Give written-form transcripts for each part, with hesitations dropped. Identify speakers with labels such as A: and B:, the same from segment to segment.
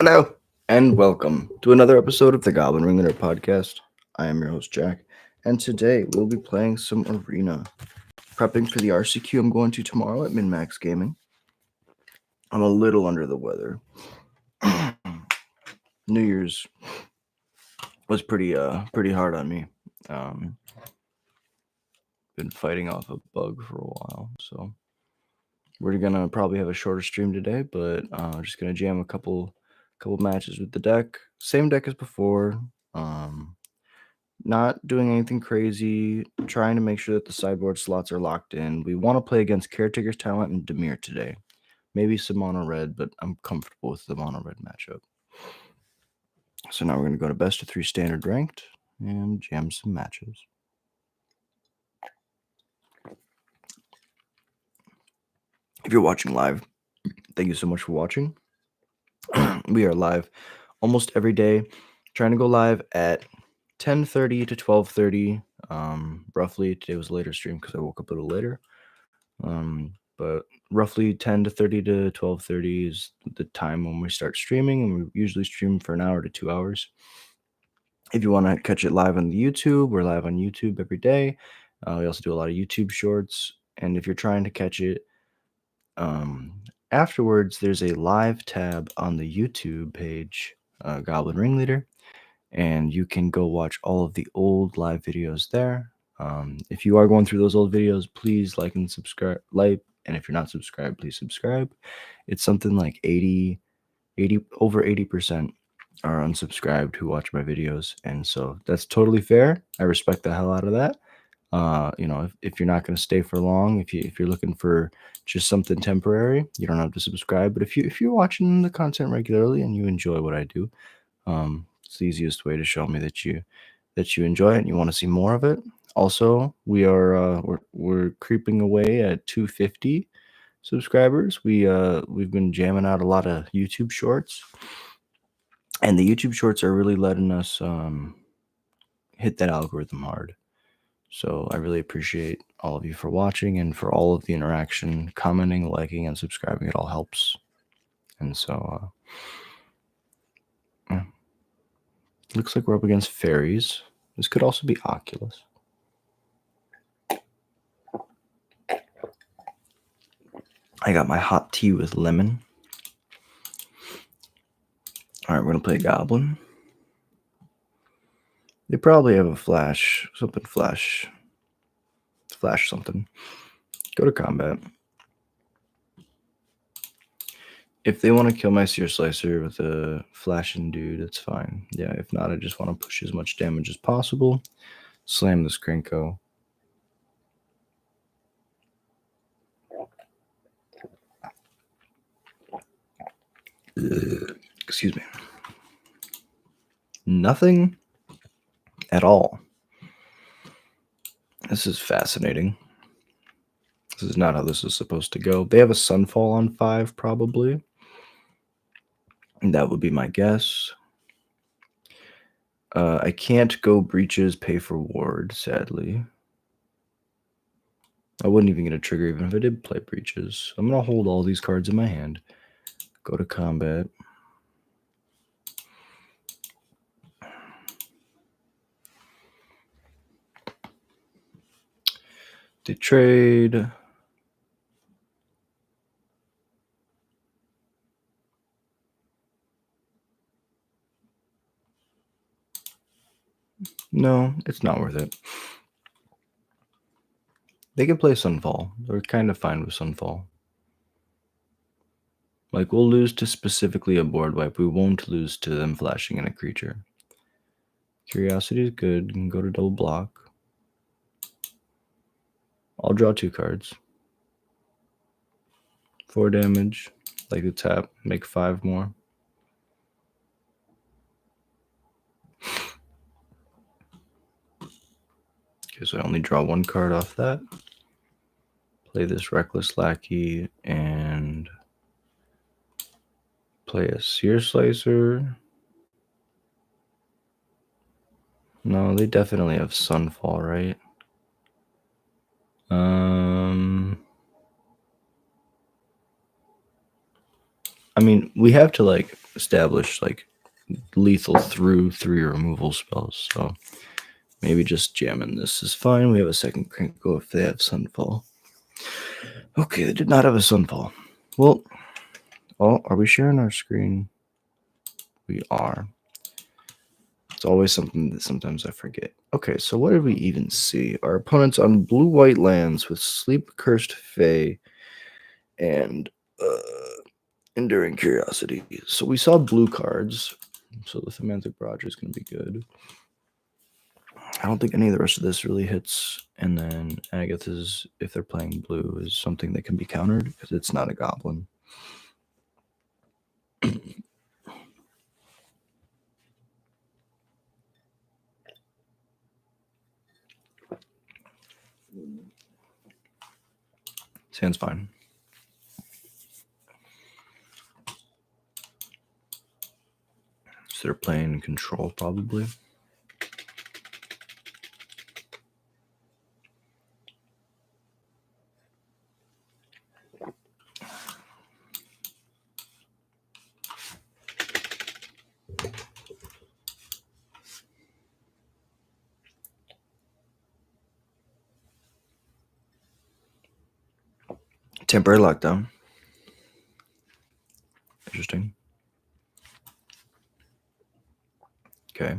A: Hello, and welcome to another episode of the Goblin Ringleader podcast. I am your host, Jack, and today we'll be playing some Arena. Prepping for the RCQ I'm going to tomorrow at MinMax Gaming. I'm a little under the weather. New Year's was pretty hard on me. Been fighting off a bug for a while, so we're gonna probably have a shorter stream today, but just gonna jam a couple matches with the deck. Same deck as before. Not doing anything crazy, trying to make sure that the sideboard slots are locked in. We want to play against Caretaker's Talent and Demir today. Maybe some mono red, but I'm comfortable with the mono red matchup. So now we're going to go to best of 3 standard ranked and jam some matches. If you're watching live, thank you so much for watching. We are live almost every day, trying to go live at 10:30 to 12:30. Roughly, today was a later stream because I woke up a little later. But roughly 10 to 30 to 12:30 is the time when we start streaming, and we usually stream for an hour to 2 hours. If you want to catch it live on the YouTube, we're live on YouTube every day. We also do a lot of YouTube shorts, and if you're trying to catch it afterwards, there's a live tab on the YouTube page, Goblin Ringleader, and you can go watch all of the old live videos there. If you are going through those old videos, please like and subscribe. And if you're not subscribed, please subscribe. It's something like over 80% are unsubscribed who watch my videos, and so that's totally fair. I respect the hell out of that. If you're not going to stay for long, if you're looking for just something temporary, you don't have to subscribe. But if you're watching the content regularly and you enjoy what I do, it's the easiest way to show me that you enjoy it and you want to see more of it. Also, we're creeping away at 250 subscribers. We've been jamming out a lot of YouTube shorts, and the YouTube shorts are really letting us hit that algorithm hard. So I really appreciate all of you for watching and for all of the interaction, commenting, liking, and subscribing. It all helps. And so looks like we're up against fairies. This could also be Oculus. I got my hot tea with lemon. All right, we're going to play Goblin. They probably have a flash something. Go to combat. If they want to kill my Seer Slicer with a flashing dude, that's fine. Yeah, if not, I just want to push as much damage as possible. Slam this Krenko. Excuse me. Nothing at all. This is fascinating. This is not how this is supposed to go. They have a Sunfall on 5, probably. And that would be my guess. I can't go Breaches, pay for Ward, sadly. I wouldn't even get a trigger even if I did play Breaches. I'm going to hold all these cards in my hand. Go to combat. They trade. No, it's not worth it. They can play Sunfall. They're kind of fine with Sunfall. Like, we'll lose to specifically a board wipe. We won't lose to them flashing in a creature. Curiosity is good. You can go to double block. I'll draw 2 cards. 4 damage. Like the tap. Make 5 more. Okay, so I only draw 1 card off that. Play this Reckless Lackey and play a Seer Slicer. No, they definitely have Sunfall, right? I mean, we have to, like, establish like lethal through 3 removal spells. So maybe just jamming this is fine. We have a second crank go if they have Sunfall. Okay, they did not have a Sunfall. Well, are we sharing our screen? We are. It's always something that sometimes I forget. Okay, so what did we even see? Our opponents on blue-white lands with Sleep Cursed Fae and Enduring Curiosity. So we saw blue cards. So the Semantic Barrage is going to be good. I don't think any of the rest of this really hits. And then Agath's, if they're playing blue, is something that can be countered because it's not a goblin. Sounds fine. So they're playing control probably. Temporary lockdown. Interesting. Okay.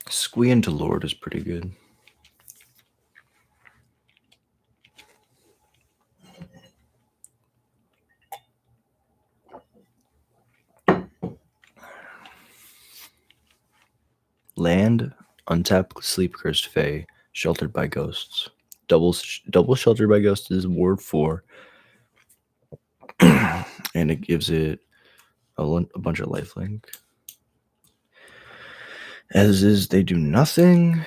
A: Squee into Lord is pretty good. Land, untap Sleep Cursed Fae, Sheltered by Ghosts. Double Sheltered by Ghosts is Ward 4. And it gives it a bunch of lifelink. As is, they do nothing.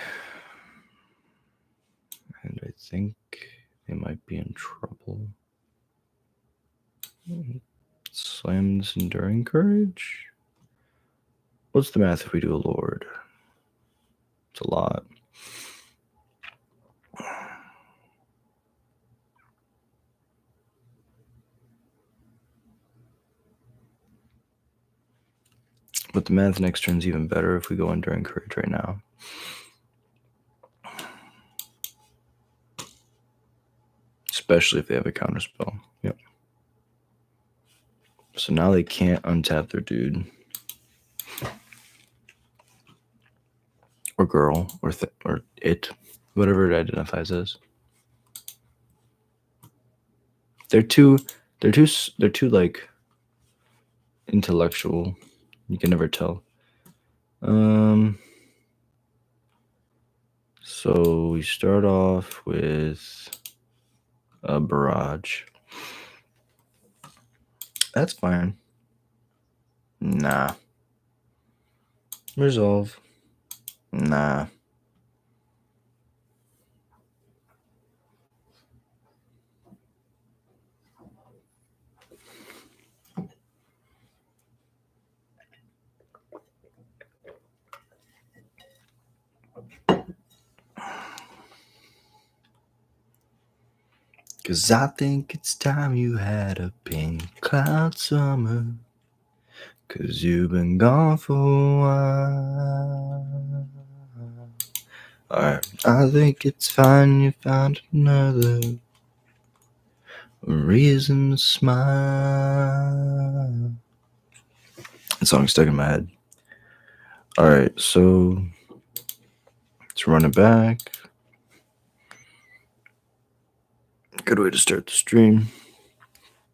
A: And I think they might be in trouble. Slam this Enduring Courage. What's the math if we do a Lord? It's a lot. But the math next turn's even better if we go Enduring Courage right now. Especially if they have a counterspell. Yep. So now they can't untap their dude. Or girl. Or it. Whatever it identifies as. They're too like intellectual. You can never tell. So we start off with a barrage. That's fine. Nah. Resolve. Nah. Cause I think it's time you had a pink cloud summer. Cause you've been gone for a while. Alright, I think it's fine you found another reason to smile. That song's stuck in my head. Alright, so let's run it back. Good way to start the stream.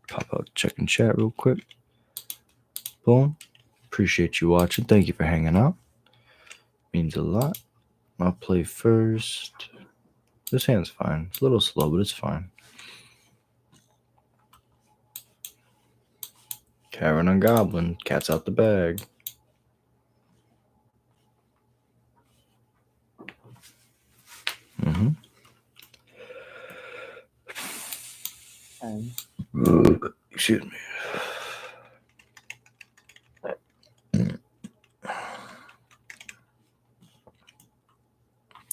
A: Pop out, check and chat real quick. Boom. Appreciate you watching. Thank you for hanging out. Means a lot. I'll play first. This hand's fine. It's a little slow, but it's fine. Cavern on Goblin. Cat's out the bag. Excuse me.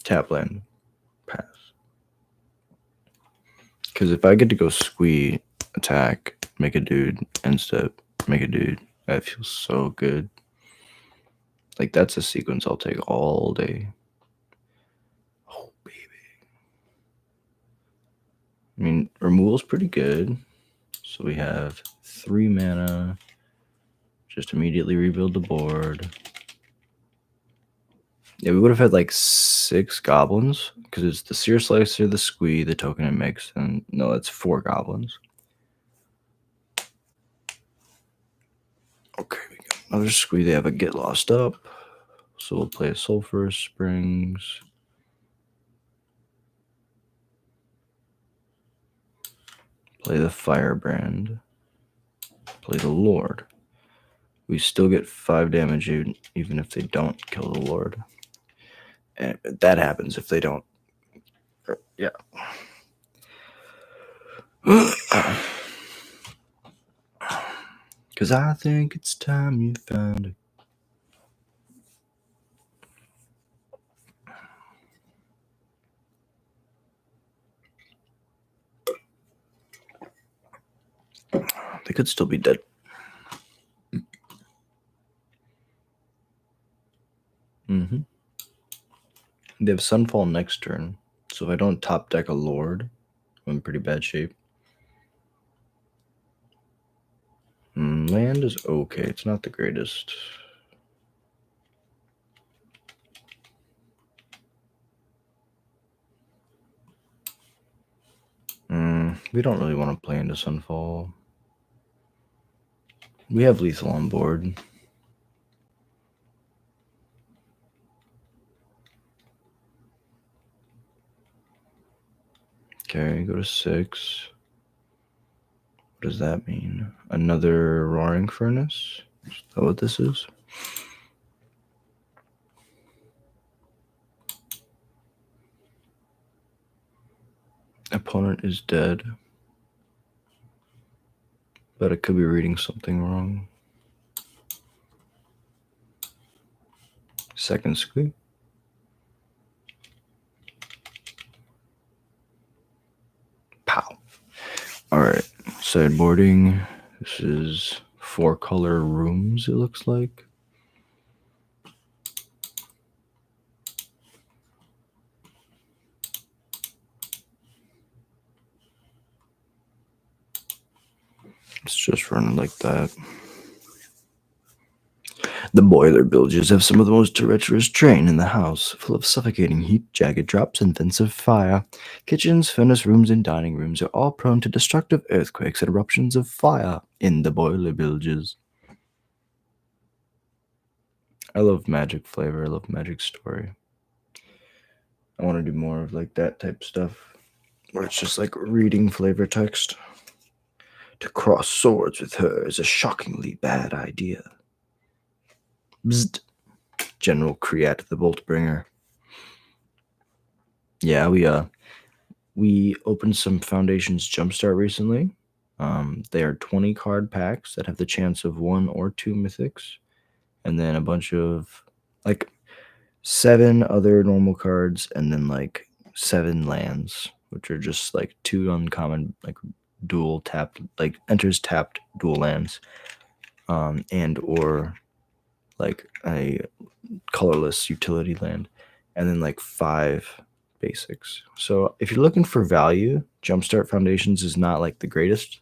A: Tap land. Pass. Because if I get to go squee, attack, make a dude, end step, make a dude, that feels so good. Like, that's a sequence I'll take all day. Oh, baby. I mean, removal's pretty good. So we have 3 mana. Just immediately rebuild the board. Yeah, we would have had like 6 goblins. Because it's the Seer Slicer, the Squee, the token it makes. And no, that's 4 goblins. Okay, we got another Squee. They have a Get Lost Up. So we'll play a Sulphur Springs. Play the Firebrand. Play the Lord. We still get 5 damage even if they don't kill the Lord. And that happens if they don't. Yeah. Because I think it's time you found it. They could still be dead. Mm-hmm. They have Sunfall next turn. So if I don't top deck a Lord, I'm in pretty bad shape. Land is okay. It's not the greatest. We don't really want to play into Sunfall. We have lethal on board. Okay, go to 6. What does that mean? Another Roaring Furnace? Is that what this is? Opponent is dead. But I could be reading something wrong. Second Squee. Pow. Alright, sideboarding. This is 4-color rooms, it looks like. It's just running like that. The boiler bilges have some of the most treacherous terrain in the house, full of suffocating heat, jagged drops, and vents of fire. Kitchens, furnace rooms, and dining rooms are all prone to destructive earthquakes and eruptions of fire in the boiler bilges. I love magic flavor. I love magic story. I want to do more of like that type stuff, where it's just like reading flavor text. To cross swords with her is a shockingly bad idea. Bzzzt. General Kriat the Boltbringer. Yeah, we opened some Foundations Jumpstart recently. They are 20 card packs that have the chance of 1 or 2 mythics, and then a bunch of like 7 other normal cards, and then like 7 lands, which are just like 2 uncommon, like dual tapped, like enters tapped dual lands, and or like a colorless utility land, and then like 5 basics. So if you're looking for value, Jumpstart Foundations is not like the greatest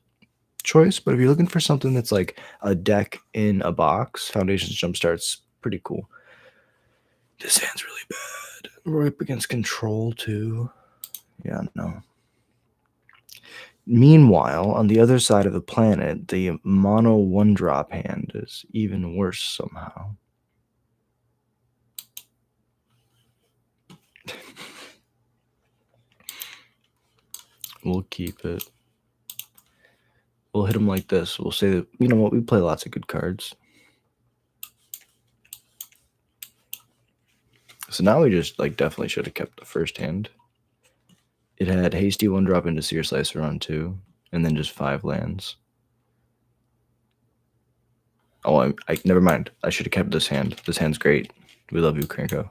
A: choice, but if you're looking for something that's like a deck in a box, Foundations Jumpstart's pretty cool. This hand's really bad. We're up against control too. Yeah, no. Meanwhile, on the other side of the planet, the mono 1-drop hand is even worse somehow. We'll keep it. We'll hit him like this. We'll say that, you know what, we play lots of good cards. So now we just like definitely should have kept the first hand. It had hasty 1-drop into Seer Slicer on 2, and then just 5 lands. Oh, I never mind. I should have kept this hand. This hand's great. We love you, Kranko.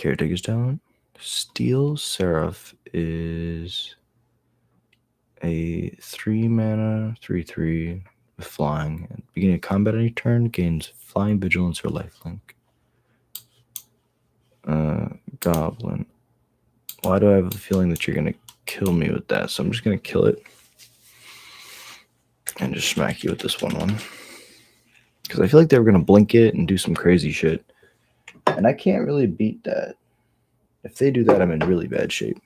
A: Caretaker's talent. Steel Seraph is a 3-mana 3/3 with flying. At the beginning of combat any turn, gains flying, vigilance, or lifelink. Goblin. Why do I have a feeling that you're gonna kill me with that? So I'm just gonna kill it and just smack you with this 1/1. Because I feel like they were gonna blink it and do some crazy shit. And I can't really beat that. If they do that, I'm in really bad shape.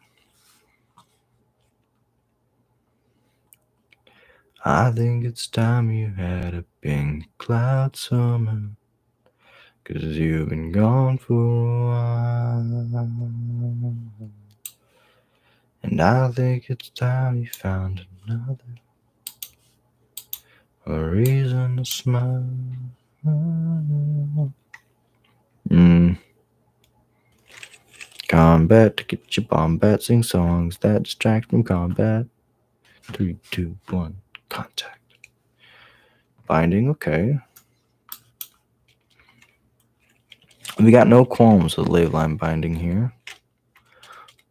A: I think it's time you had a pink cloud summer, 'cause you've been gone for a while. And I think it's time you found another, a reason to smile. Combat to get your bombat, sing songs that distract from combat. 3, 2, 1, contact. Binding, okay. We got no qualms with ley line binding here.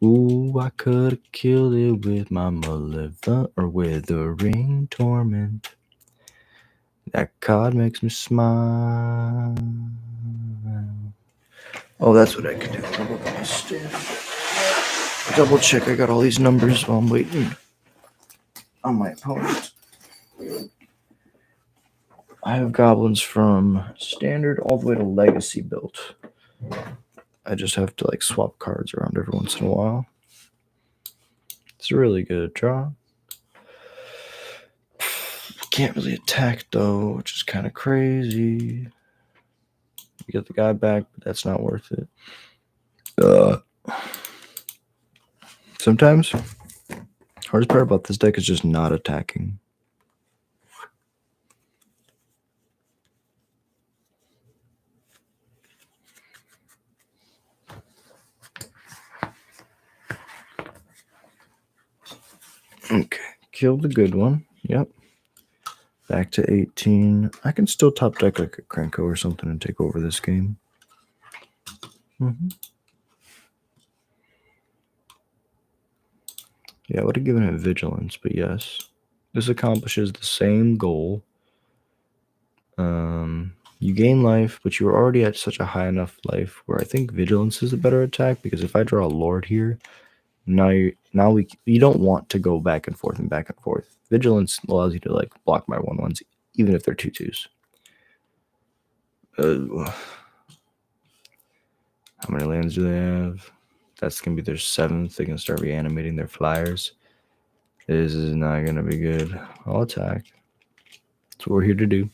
A: Ooh, I could have killed it with my malevolent or withering torment. That card makes me smile. Oh, that's what I could do. Double check I got all these numbers while I'm waiting on my opponent. I have goblins from standard all the way to legacy built. I just have to like swap cards around every once in a while. It's a really good draw. Can't really attack though, which is kind of crazy. You get the guy back, but that's not worth it. Sometimes, hardest part about this deck is just not attacking. Okay, kill the good one. Yep. Back to 18. I can still top deck like a Krenko or something and take over this game. Yeah, I would have given it vigilance, but yes. This accomplishes the same goal. You gain life, but you were already at such a high enough life where I think vigilance is a better attack, because if I draw a lord here, you don't want to go back and forth and back and forth. Vigilance allows you to like block my 1/1s, even if they're 2/2s. How many lands do they have? That's gonna be their 7th. They can start reanimating their flyers. This is not gonna be good. I'll attack. That's what we're here to do.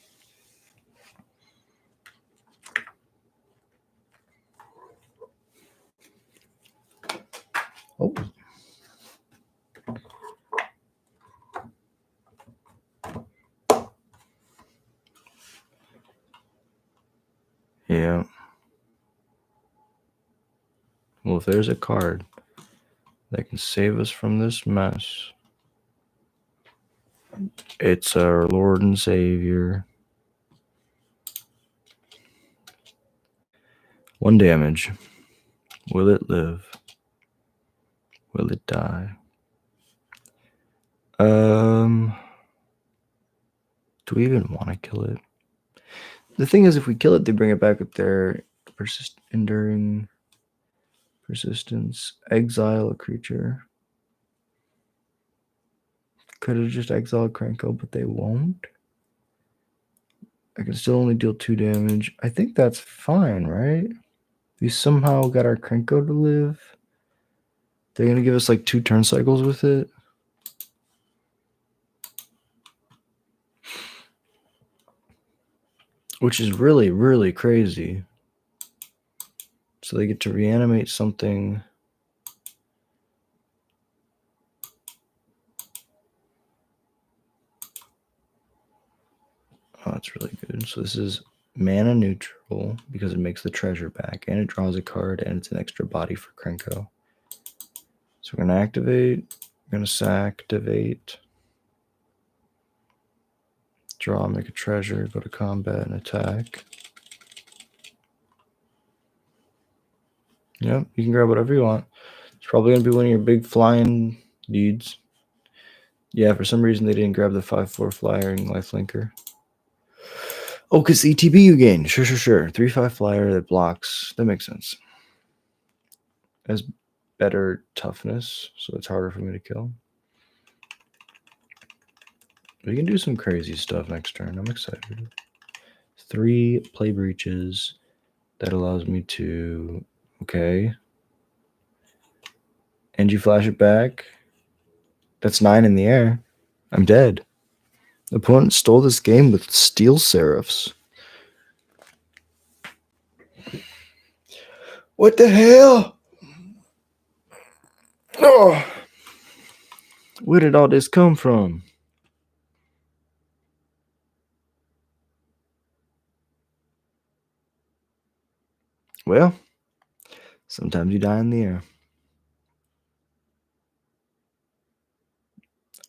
A: Oh. Yeah. Well, if there's a card that can save us from this mess, it's our Lord and Savior. 1 damage. Will it live? Will it die? Do we even want to kill it? The thing is, if we kill it, they bring it back with their enduring persistence. Exile a creature. Could have just exiled Krenko, but they won't. I can still only deal 2 damage. I think that's fine, right? We somehow got our Krenko to live. They're going to give us like 2 turn cycles with it. Which is really, really crazy. So they get to reanimate something. Oh, that's really good. So this is mana neutral because it makes the treasure back, and it draws a card, and it's an extra body for Krenko. So we're going to activate. We're going to saactivate. Draw, make a treasure, go to combat and attack. Yep, you can grab whatever you want. It's probably going to be one of your big flying deeds. Yeah, for some reason they didn't grab the 5/4 flying lifelinker. Oh, because ETB you gain. Sure. 3/5 flyer that blocks. That makes sense. Has better toughness, so it's harder for me to kill. We can do some crazy stuff next turn. I'm excited. 3 play breaches. That allows me to... Okay. And you flash it back. That's 9 in the air. I'm dead. The opponent stole this game with steel seraphs. What the hell? Oh, where did all this come from? Well, sometimes you die in the air.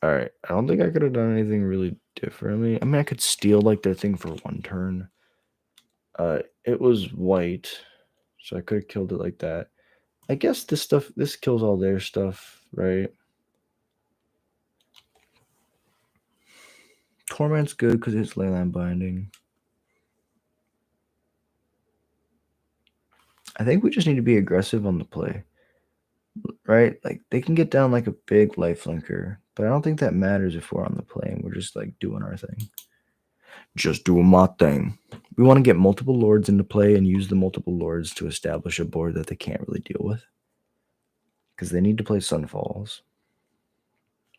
A: All right. I don't think I could have done anything really differently. I mean, I could steal like their thing for 1 turn. It was white, so I could have killed it like that. I guess this kills all their stuff, right? Torment's good because it's Leyline Binding. I think we just need to be aggressive on the play, right? Like, they can get down like a big lifelinker, but I don't think that matters if we're on the play and we're just like doing our thing. Just doing my thing. We want to get multiple lords into play and use the multiple lords to establish a board that they can't really deal with. Because they need to play Sunfalls.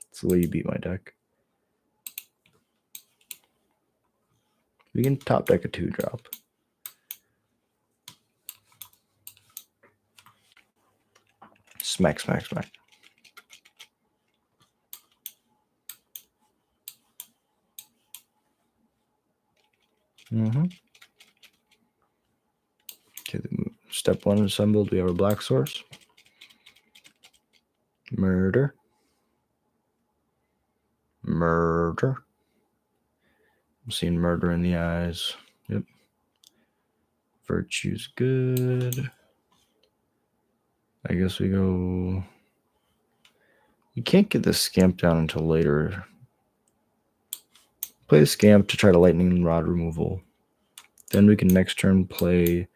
A: That's the way you beat my deck. We can top deck a 2-drop. Smack. Okay, step 1 assembled. We have a black source. Murder. I'm seeing murder in the eyes. Yep. Virtue's good. I guess we go... You can't get the Scamp down until later. Play the Scamp to try to Lightning Rod removal. Then we can next turn play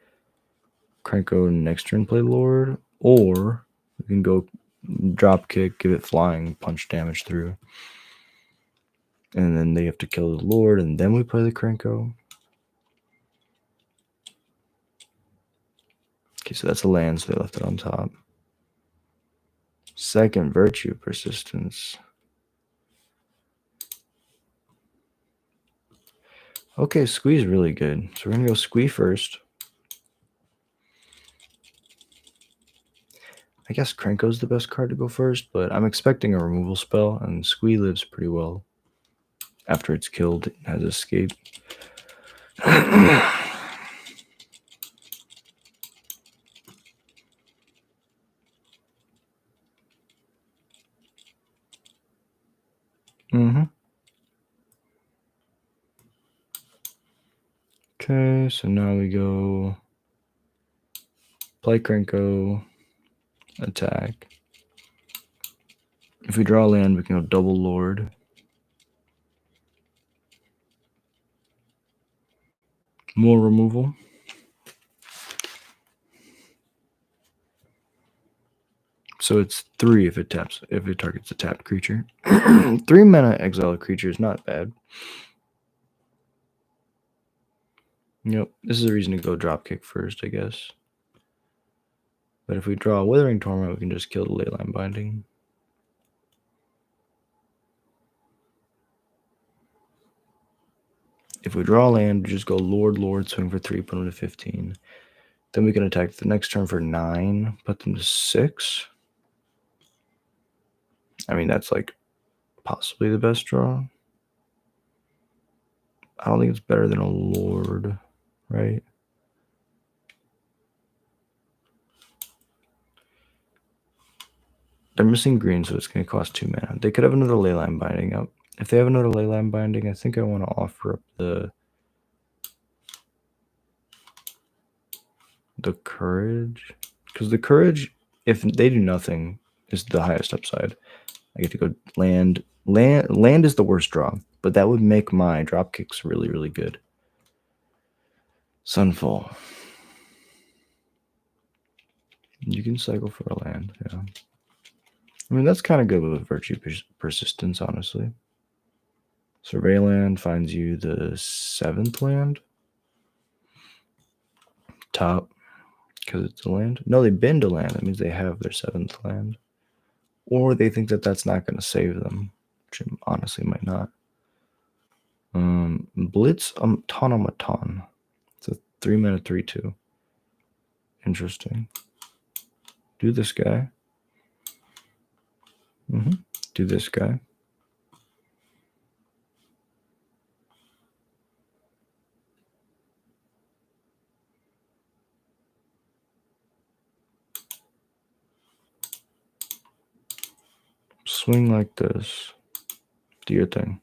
A: Krenko and next turn play Lord. Or we can go drop kick, give it flying, punch damage through. And then they have to kill the Lord, and then we play the Krenko. Okay, so that's a land, so they left it on top. Second, Virtue Persistence. Okay, Squee's really good. So we're going to go Squee first. I guess Krenko's the best card to go first, but I'm expecting a removal spell, and Squee lives pretty well. After it's killed, it has escape. Okay, so now we go play Krenko, attack. If we draw land, we can go double Lord. More removal. So it's 3 if it targets a tapped creature. 3 mana exile a creature is not bad. Yep, this is a reason to go dropkick first, I guess. But if we draw a Withering Torment, we can just kill the Leyline Binding. If we draw land, we just go Lord, swing for 3, put them to 15. Then we can attack the next turn for 9, put them to 6. I mean, that's like possibly the best draw. I don't think it's better than a Lord, right? They're missing green, so it's going to cost 2 mana. They could have another Leyline Binding up. If they have another Leyline Binding, I think I want to offer up the Courage. Because the courage, if they do nothing, is the highest upside. I get to go land. Land is the worst draw, but that would make my drop kicks really, really good. Sunfall. You can cycle for a land, yeah. I mean, that's kind of good with Virtue Persistence, honestly. Survey land finds you the 7th land. Top, because it's a land. No, they bend a land. That means they have their 7th land. Or they think that that's not going to save them, which it honestly might not. Blitz Automaton. It's a 3-mana 3/2. Interesting. Do this guy. Do this guy. Swing like this. Do your thing.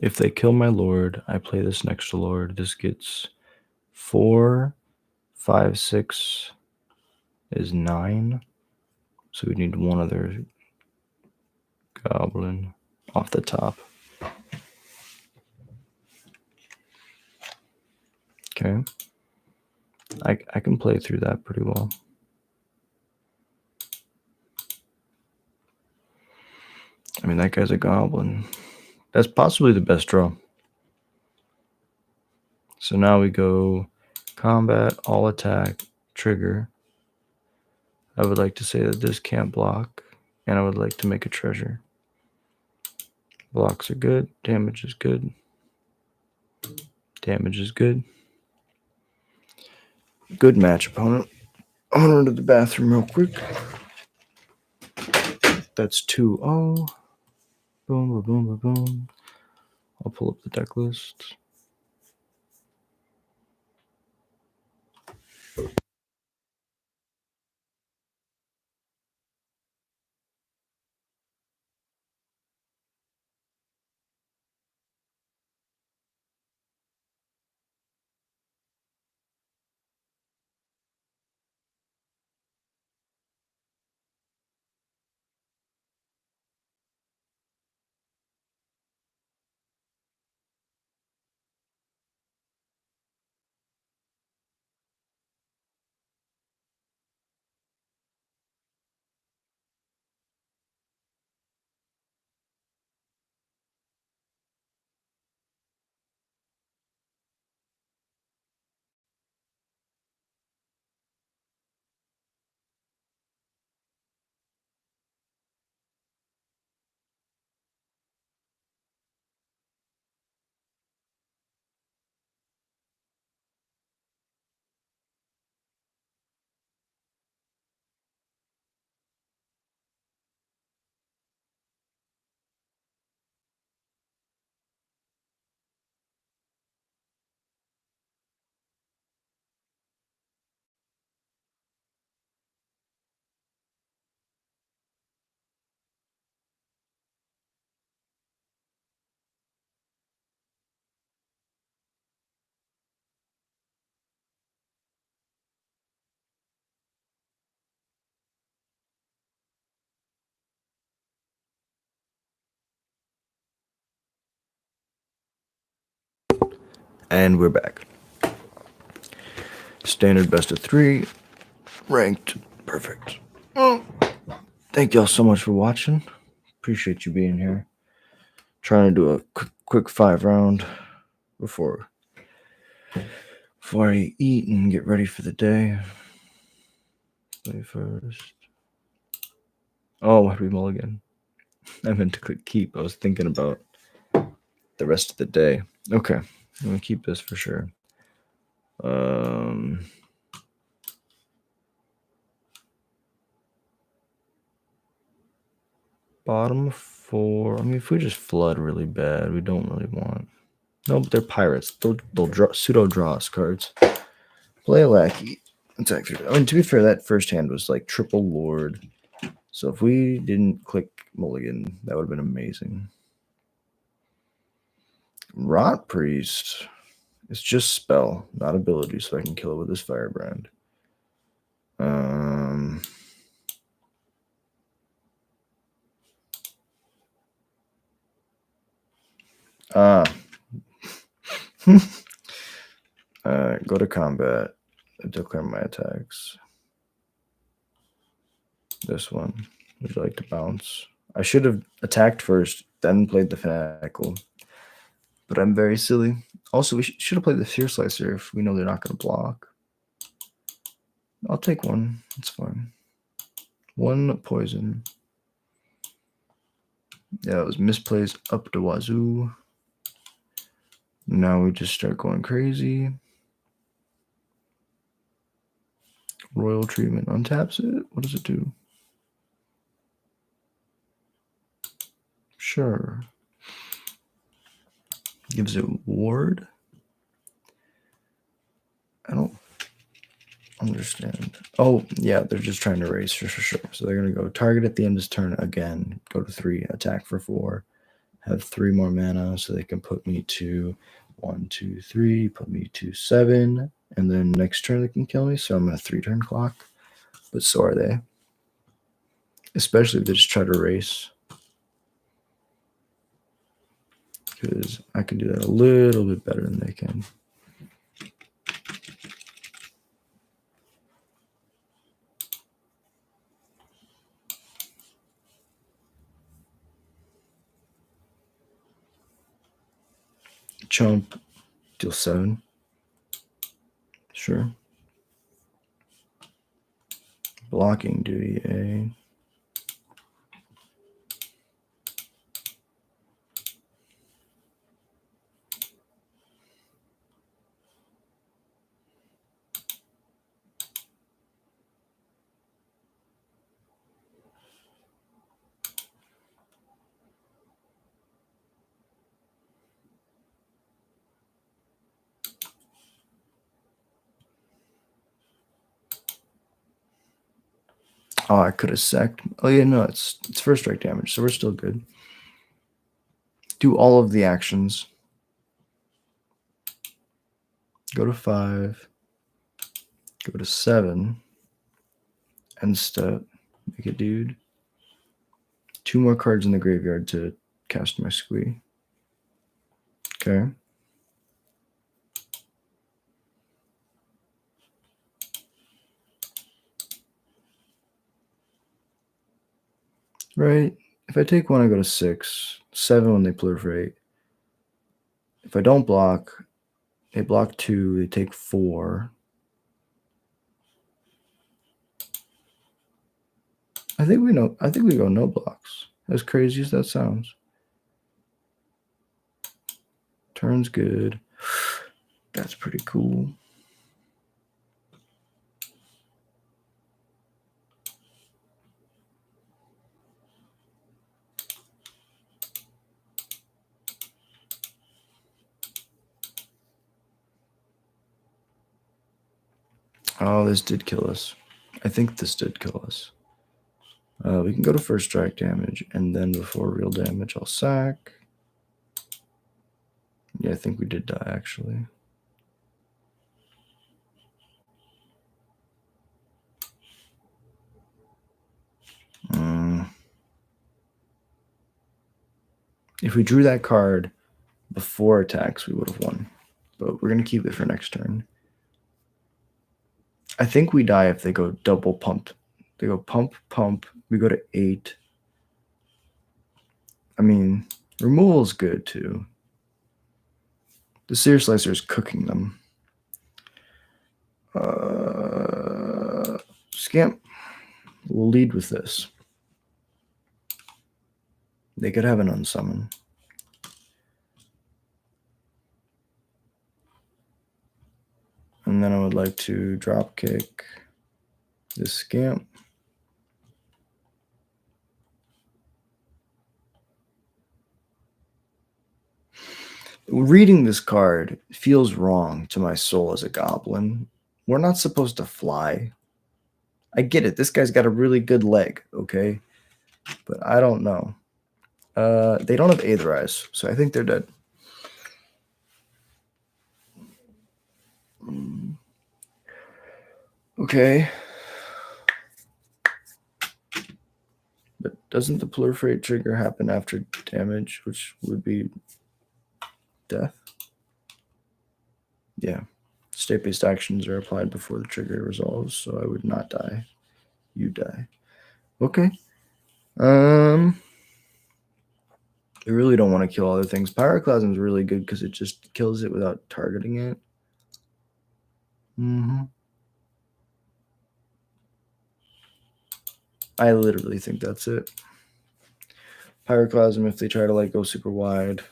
A: If they kill my lord, I play this next to lord. This gets 4, 5, 6 is 9. So we need one other goblin off the top. Okay. I can play through that pretty well. I mean, that guy's a goblin. That's possibly the best draw. So now we go combat, all attack, trigger. I would like to say that this can't block, and I would like to make a treasure. Blocks are good. Damage is good. Damage is good. Good match, opponent. I'm gonna run to the bathroom real quick. That's 2-0. Boom, boom, boom, boom, boom. I'll pull up the deck list. And we're back. Standard best of 3. Ranked. Perfect. Thank y'all so much for watching. Appreciate you being here. Trying to do a quick 5-round before I eat and get ready for the day. Play first. Oh, why do we mulligan? I meant to click keep. I was thinking about the rest of the day. Okay, I'm gonna keep this for sure. Bottom 4. I mean, if we just flood really bad, we don't really want. No, but they're pirates. They'll pseudo draw us cards. Play a lackey. Attack 3. I mean, to be fair, that first hand was like triple lord. So if we didn't click mulligan, that would have been amazing. Rot Priest. It's just spell, not ability, so I can kill it with this firebrand. Go to combat. Declare my attacks. This one. Would you like to bounce? I should have attacked first, then played the Fanatical. But I'm very silly. Also, we should have played the Fear Slicer if we know they're not going to block. I'll take one. It's fine. One poison. Yeah, it was misplaced up to wazoo. Now we just start going crazy. Royal Treatment untaps it. What does it do? Sure. Gives it ward. I don't understand. Oh, yeah, they're just trying to raise for sure. So they're going to go target at the end of this turn again. Go to 3, attack for 4. Have 3 more mana so they can put me to 1, 2, 3, put me to 7. And then next turn they can kill me. So I'm on a 3-turn clock. But so are they. Especially if they just try to race. Because I can do that a little bit better than they can. Chump, deal 7. Sure. Blocking duty, A. Oh, I could have sacked. Oh yeah, no, it's first strike damage, so we're still good. Do all of the actions. Go to 5. Go to 7. End step. Make a dude. 2 more cards in the graveyard to cast my squee. Okay. Right. If I take 1, I go to 6. 7 when they proliferate. If I don't block, they block 2. They take 4. I think we go no blocks. As crazy as that sounds. Turn's good. That's pretty cool. Oh, this did kill us. I think this did kill us. We can go to first strike damage, and then before real damage, I'll sack. Yeah, I think we did die, actually. If we drew that card before attacks, we would have won. But we're going to keep it for next turn. I think we die if they go double pumped. They go pump, pump. We go to 8. I mean, removal is good, too. The Seer Slicer is cooking them. Scamp. We'll lead with this. They could have an unsummon. And then I would like to drop kick this Scamp. reading this card feels wrong to my soul as a goblin. We're not supposed to fly. I get it. This guy's got a really good leg, okay? But I don't know. They don't have Aether Eyes, so I think they're dead. Okay. But doesn't the proliferate trigger happen after damage, which would be death? Yeah. State-based actions are applied before the trigger resolves, so I would not die. You die. Okay. I really don't want to kill other things. Pyroclasm is really good because it just kills it without targeting it. I literally think that's it. Pyroclasm if they try to like go super wide.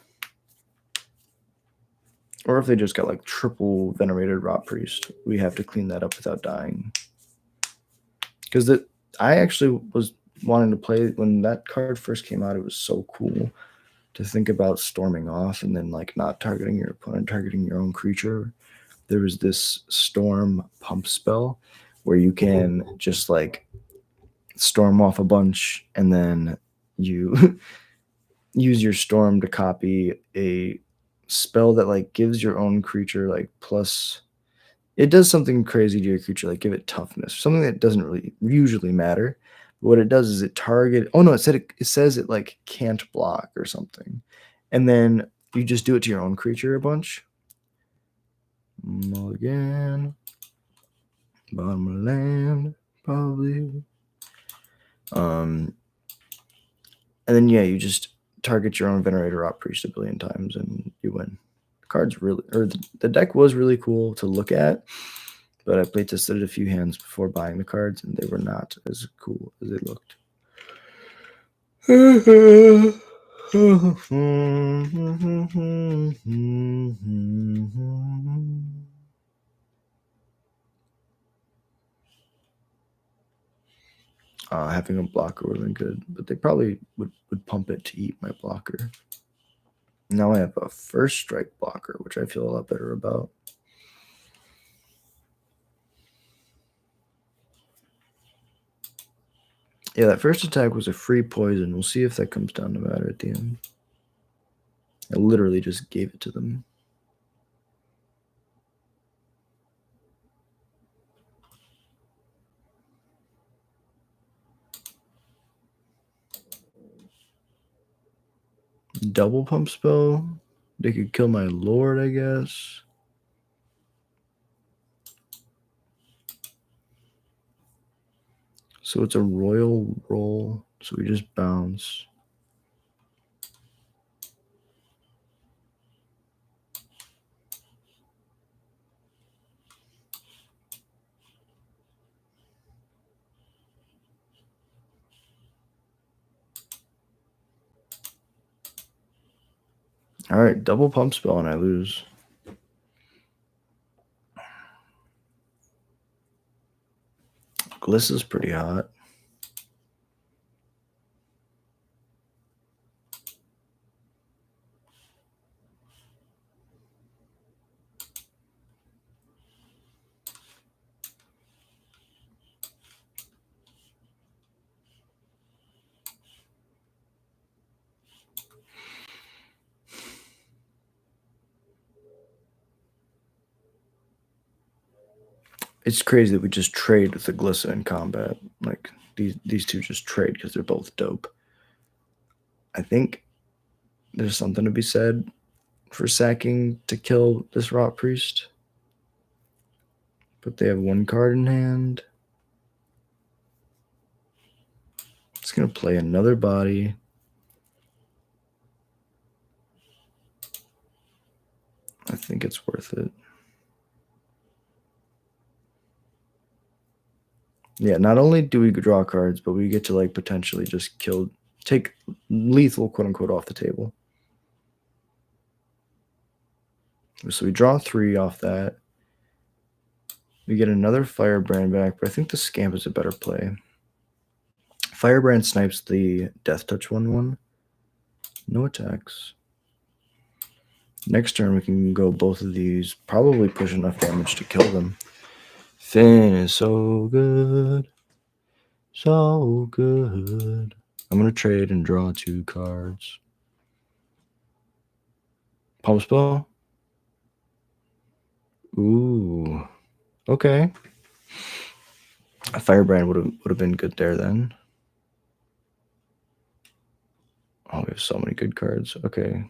A: Or if they just got like triple venerated rot priest. We have to clean that up without dying. Because I actually was wanting to play when that card first came out, it was so cool to think about storming off and then like not targeting your opponent, targeting your own creature. There was this storm pump spell where you can just like storm off a bunch and then you use your storm to copy a spell that like gives your own creature like plus it does something crazy to your creature, like give it toughness, something that doesn't really usually matter. But what it does is it target. Oh no, it says it like can't block or something, and then you just do it to your own creature a bunch. Mulligan, bottom of land, probably. And then yeah, you just target your own Venerator Rot Priest a billion times and you win. The card's really, or the deck was really cool to look at. But I play tested a few hands before buying the cards, and they were not as cool as they looked. Having a blocker would have been good, but they probably would pump it to eat my blocker. Now I have a first strike blocker, which I feel a lot better about. Yeah, that first attack was a free poison. We'll see if that comes down to matter at the end. I literally just gave it to them. Double pump spell. They could kill my lord, I guess. So it's a royal roll. So we just bounce. All right, double pump spell and I lose. Glissa's pretty hot. It's crazy that we just trade with the Glissa in combat. Like these two just trade because they're both dope. I think there's something to be said for sacking to kill this Rot Priest. But they have one card in hand. It's going to play another body. I think it's worth it. Yeah, not only do we draw cards, but we get to like potentially just take lethal quote unquote off the table. So we draw 3 off that. We get another Firebrand back, but I think the Scamp is a better play. Firebrand snipes the Death Touch 1/1. No attacks. Next turn, we can go both of these. Probably push enough damage to kill them. Finn is so good. So good. I'm going to trade and draw 2 cards. Pump spell. Ooh. Okay. A Firebrand would have been good there then. Oh, we have so many good cards. Okay.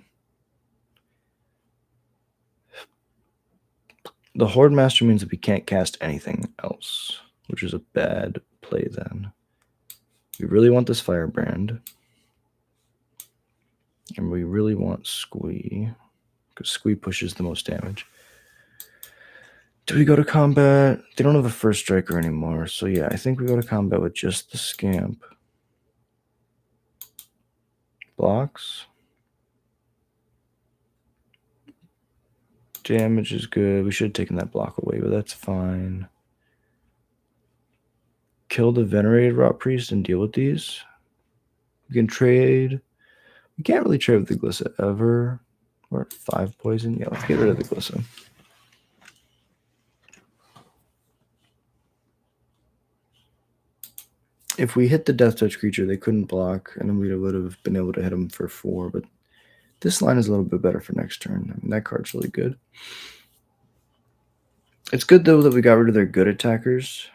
A: The Horde Master means that we can't cast anything else, which is a bad play then. We really want this Firebrand. And we really want Squee, because Squee pushes the most damage. Do we go to combat? They don't have a first striker anymore, so yeah, I think we go to combat with just the Scamp. Blocks. Damage is good. We should have taken that block away, but that's fine. Kill the Venerated Rot Priest and deal with these. We can trade. We can't really trade with the Glissa ever. We're at 5 poison. Yeah, let's get rid of the Glissa. If we hit the Death Touch creature, they couldn't block, and then we would have been able to hit them for 4, but this line is a little bit better for next turn. I mean, that card's really good. It's good, though, that we got rid of their good attackers.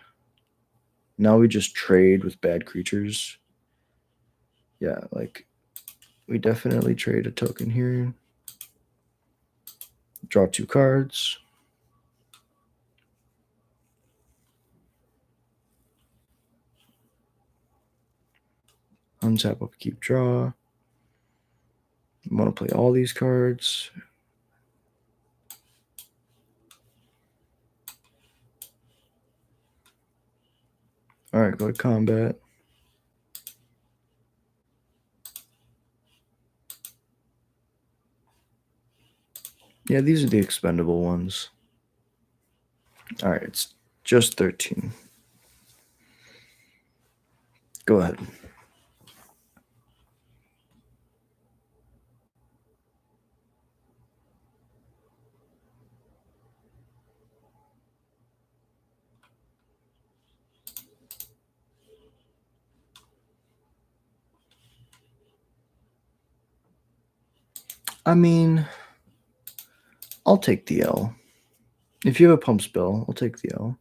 A: Now we just trade with bad creatures. Yeah, like, we definitely trade a token here. Draw 2 cards. Untap, upkeep, draw. I want to play all these cards. All right, go to combat. Yeah, these are the expendable ones. All right, it's just 13. Go ahead. I mean, I'll take the L. If you have a pump spell, I'll take the L.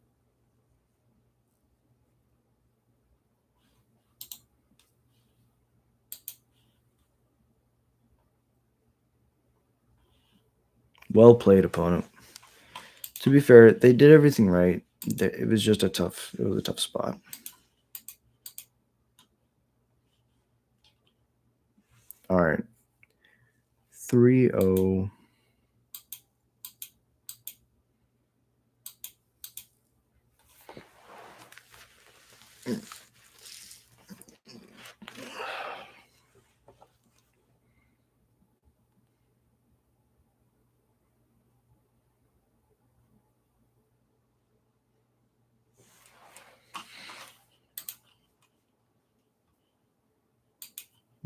A: Well played, opponent. To be fair, they did everything right. It was just a tough spot. All right. 3-0.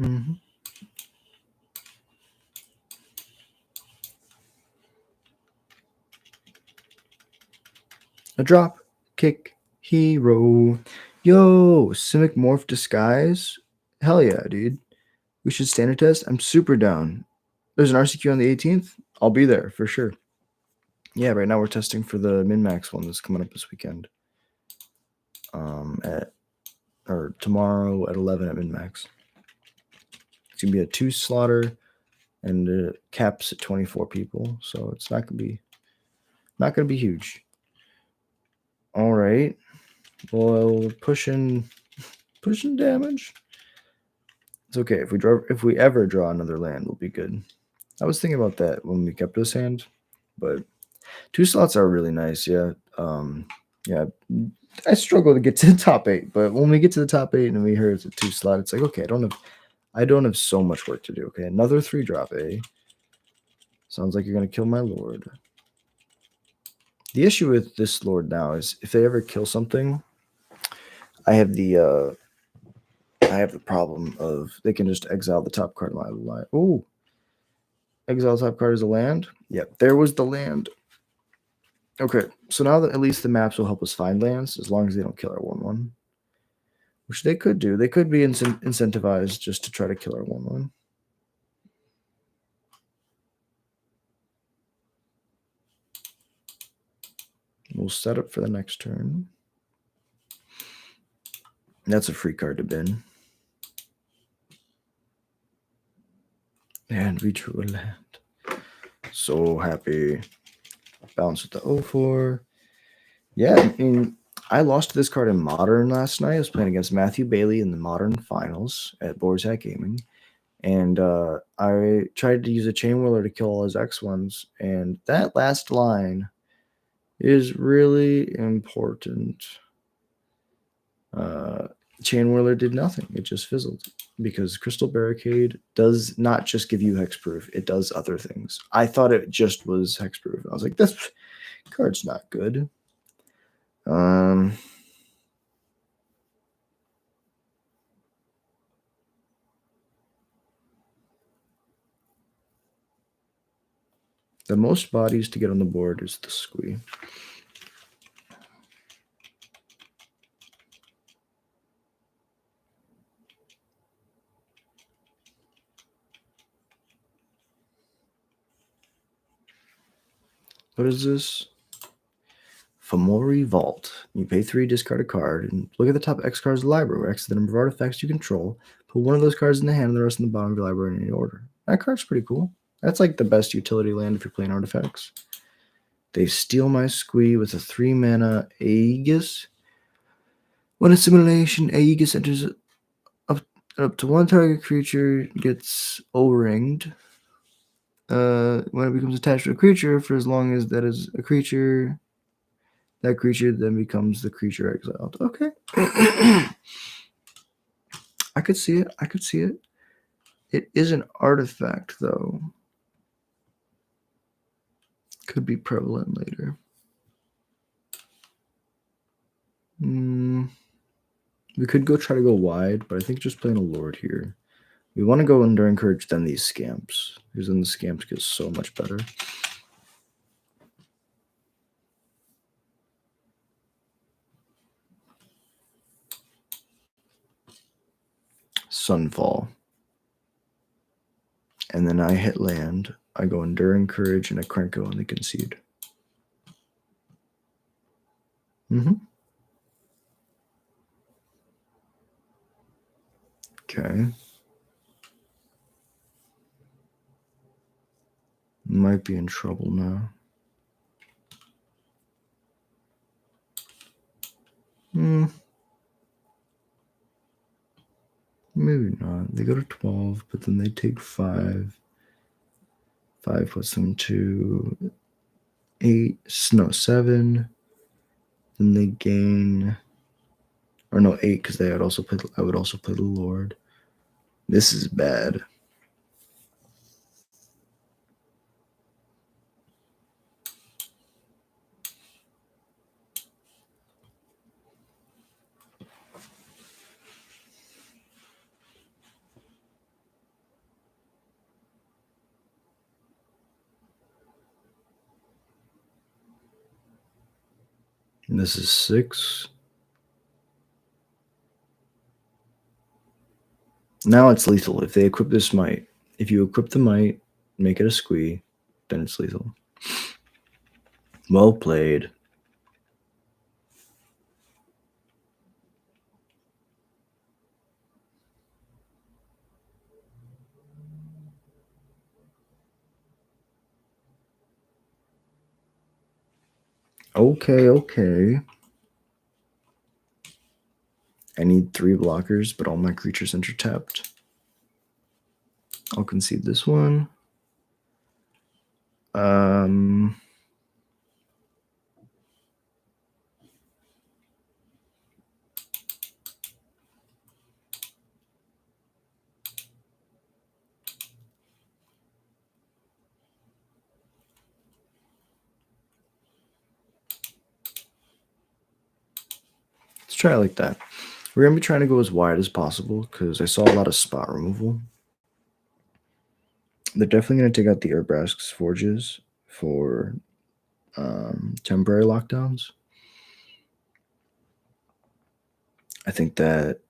A: Mm-hmm. A drop kick hero. Yo, Simic Morph Disguise? Hell yeah, dude. We should stand a test. I'm super down. There's an RCQ on the 18th. I'll be there for sure. Yeah, right now we're testing for the MinMax one that's coming up this weekend. Tomorrow at 11 at MinMax. It's gonna be a 2 slaughter, and it caps at 24 people, so it's not gonna be huge. All right. Well, we're pushing damage. It's okay if we ever draw another land, we'll be good. I was thinking about that when we kept this hand, but 2 slots are really nice. Yeah. Yeah. I struggle to get to the top 8, but when we get to the top 8 and we hear it's a 2 slot, it's like, okay, I don't have so much work to do. Okay, another 3-drop, eh? Sounds like you're gonna kill my lord. The issue with this lord now is if they ever kill something, I have the problem of they can just exile the top card of my line. Oh, Exile top card is a land. Yep, there was the land. Okay, so now that at least the maps will help us find lands, as long as they don't kill our 1/1. Which they could do. They could be incentivized just to try to kill our 1/1. We'll set up for the next turn. That's a free card to bin. And we drew a land. So happy. Bounce with the 0-4. Yeah, I mean, I lost this card in Modern last night. I was playing against Matthew Bailey in the Modern Finals at MinMax Gaming. And I tried to use a Chain Whirler to kill all his X1s. And that last line is really important. Chain Whirler did nothing. It just fizzled because Crystal Barricade does not just give you hexproof. It does other things. I thought it just was hexproof. I was like, this card's not good. The most bodies to get on the board is the squee. What is this? Fomori Vault. You pay 3, discard a card, and look at the top X cards of the library. Where X is the number of artifacts you control. Put one of those cards in the hand and the rest in the bottom of your library in any order. That card's pretty cool. That's like the best utility land if you're playing artifacts. They steal my squee with a 3-mana Aegis. When a simulation Aegis enters up to one target creature gets O-ringed. When it becomes attached to a creature, for as long as that is a creature, that creature then becomes the creature exiled. Okay. I could see it. I could see it. It is an artifact, though. Could be prevalent later. We could try to go wide, but I think just playing a Lord here. We want to go Enduring Courage than these Scamps, because then the Scamps get so much better. Sunfall. And then I hit land. I go Enduring Courage and a Krenko and they concede. Okay. Might be in trouble now. Maybe not. They go to 12, but then they take 5. 5 plus them 2. 8. No, 7. Then they gain. Or no, 8, because I would also play the Lord. This is bad. And this is 6. Now it's lethal. If they equip this Might, if you equip the Might, make it a squee, then it's lethal. Well played. Okay. I need 3 blockers, but all my creatures enter tapped. I'll concede this one. Let's try it like that. We're going to be trying to go as wide as possible because I saw a lot of spot removal. They're definitely going to take out the Urbrask's forges for temporary lockdowns. I think that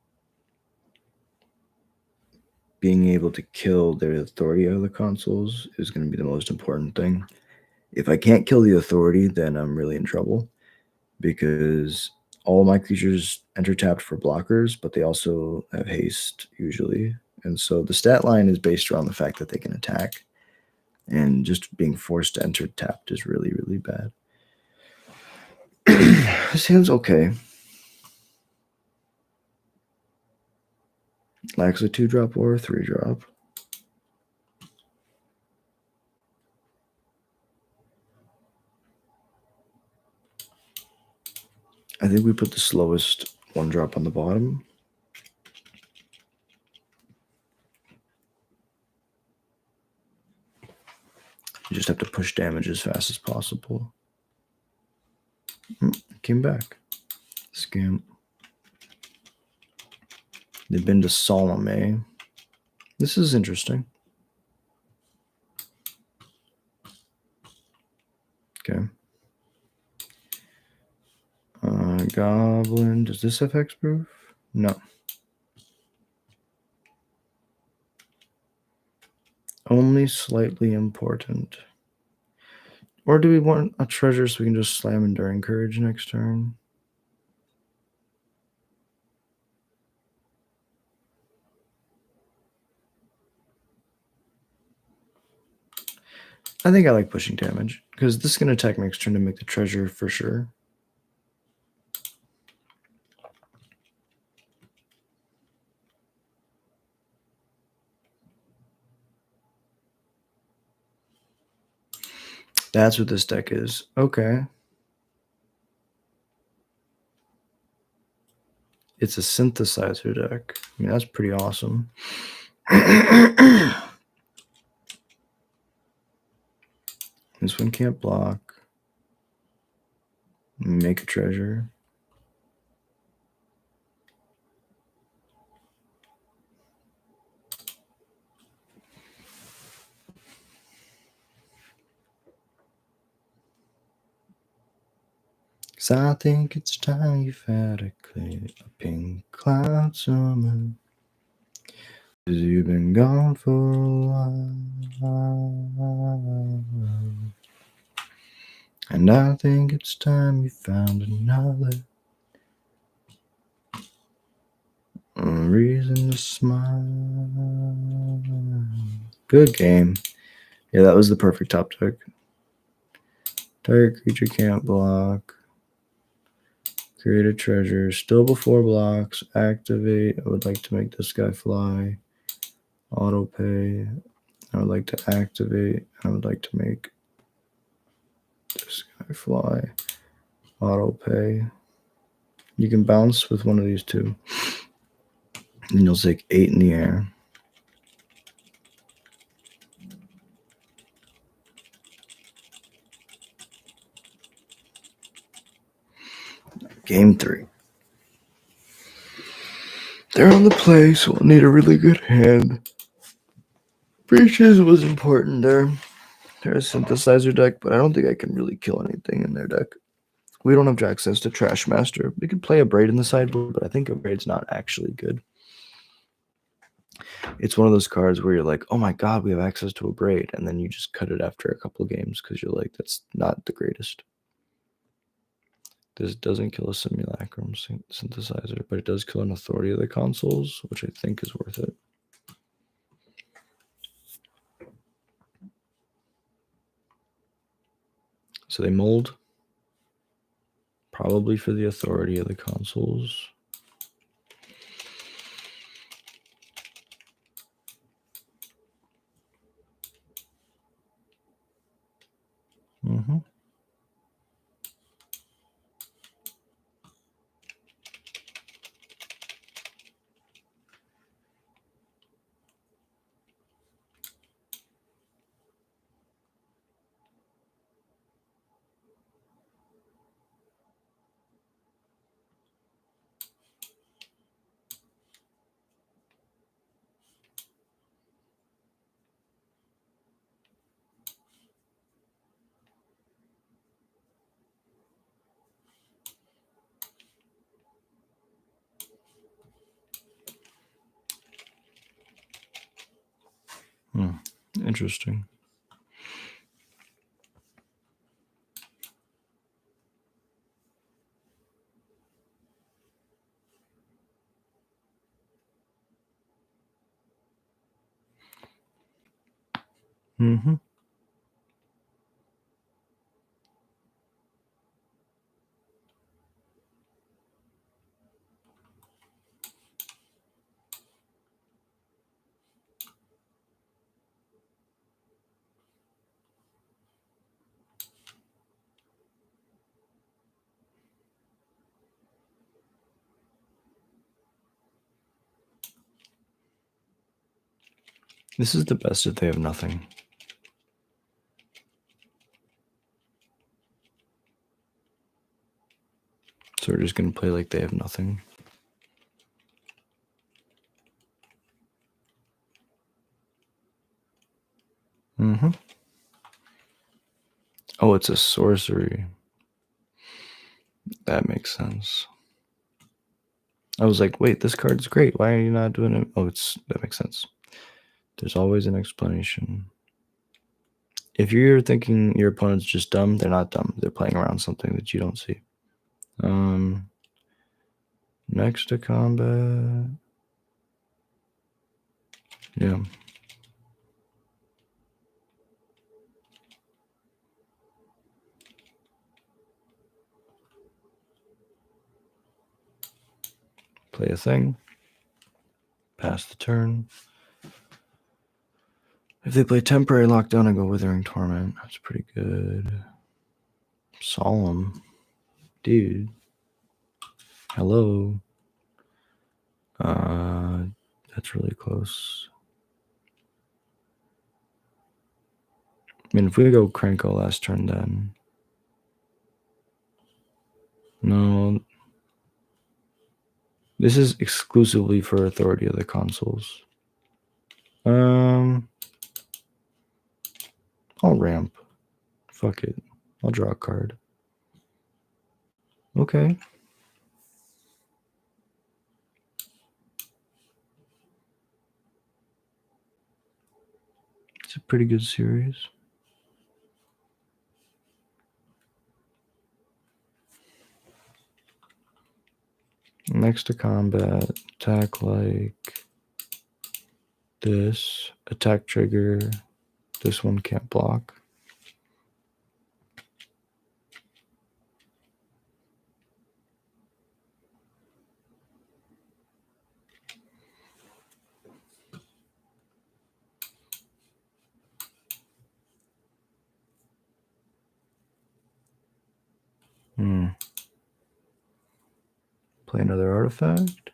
A: being able to kill their authority out of the consoles is going to be the most important thing. If I can't kill the authority, then I'm really in trouble, because all my creatures enter tapped for blockers, but they also have haste usually. And so the stat line is based around the fact that they can attack. And just being forced to enter tapped is really, really bad. This hand's okay. Lacks a 2-drop or a 3-drop. I think we put the slowest 1-drop on the bottom. You just have to push damage as fast as possible. Came back. Scam. They've been to Salome. This is interesting. Okay. Goblin. Does this have hexproof? No. Only slightly important. Or do we want a treasure so we can just slam Enduring Courage next turn? I think I like pushing damage, because this is going to attack next turn to make the treasure for sure. That's what this deck is. Okay. It's a synthesizer deck. I mean, that's pretty awesome. This one can't block. Make a treasure. So I think it's time you've had a clear pink cloud summer. 'Cause you've been gone for a while. And I think it's time you found another reason to smile. Good game. Yeah, that was the perfect top deck. Target creature can't block. Create a treasure. Still before blocks. Activate. I would like to make this guy fly. Auto pay. I would like to activate. I would like to make this guy fly. Auto pay. You can bounce with one of these two. And you'll take 8 in the air. Game 3. They're on the play, so we'll need a really good hand. Breaches was important there. They're a synthesizer deck, but I don't think I can really kill anything in their deck. We don't have access to Trash Master. We could play a Braid in the sideboard, but I think a Braid's not actually good. It's one of those cards where you're like, oh my god, we have access to a Braid, and then you just cut it after a couple of games because you're like, that's not the greatest. This doesn't kill a Simulacrum synthesizer, but it does kill an authority of the consoles, which I think is worth it. So they mold, probably for the authority of the consoles. Mm-hmm. Interesting. Mm-hmm. This is the best if they have nothing. So we're just going to play like they have nothing. Mm-hmm. Oh, it's a sorcery. That makes sense. I was like, wait, this card's great. Why are you not doing it? Oh, that makes sense. There's always an explanation. If you're thinking your opponent's just dumb, they're not dumb. They're playing around something that you don't see. Next to combat. Yeah. Play a thing. Pass the turn. If they play temporary lockdown, I go Withering Torment. That's pretty good. Solemn. Dude. Hello. That's really close. I mean, if we go Krenko last turn, then... No. This is exclusively for Authority of the Consoles. I'll ramp. Fuck it. I'll draw a card. Okay. It's a pretty good series. Next to combat, attack like this, attack trigger. This one can't block. Play another artifact.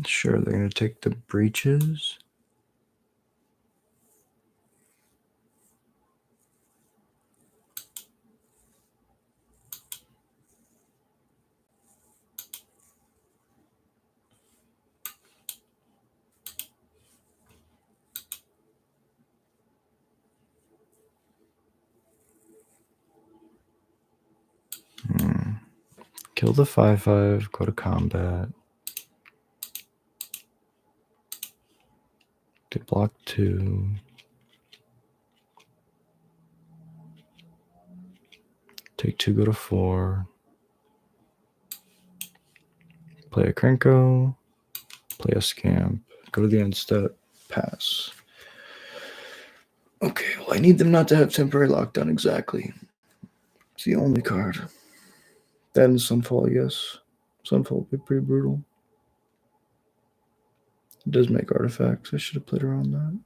A: Sure, they're going to take the breaches. Kill the 5/5, go to combat. They block 2. Take 2, go to 4. Play a Krenko. Play a Scamp. Go to the end step. Pass. Okay, well, I need them not to have temporary lockdown exactly. It's the only card. That and Sunfall, I guess. Sunfall would be pretty brutal. It does make artifacts. I should have played around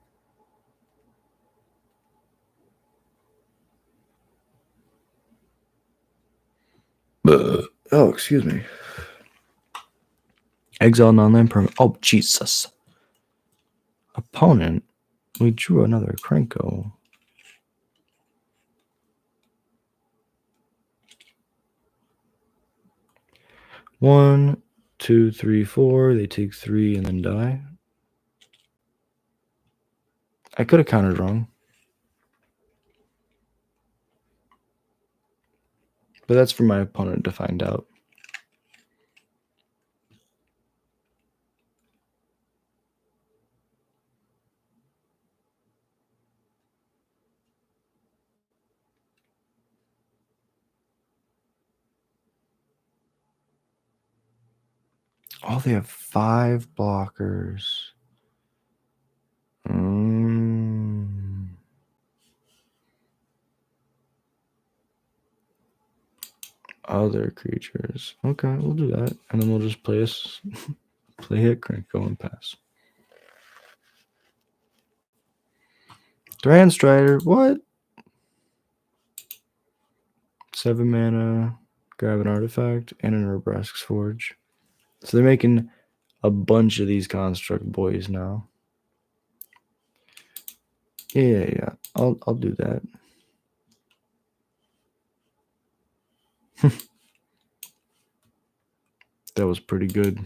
A: that. Oh, excuse me. Exile non-land permanent. Oh, Jesus. Opponent. We drew another Krenko. One, 2, 3, 4. They take 3 and then die. I could have countered wrong. But that's for my opponent to find out. Oh, they have 5 blockers. Other creatures. Okay, we'll do that. And then we'll just play hit, crank, go, and pass. Grand Strider, what? 7 mana, grab an artifact, and an Nebraska's Forge. So they're making a bunch of these construct boys now. Yeah. I'll do that. That was pretty good.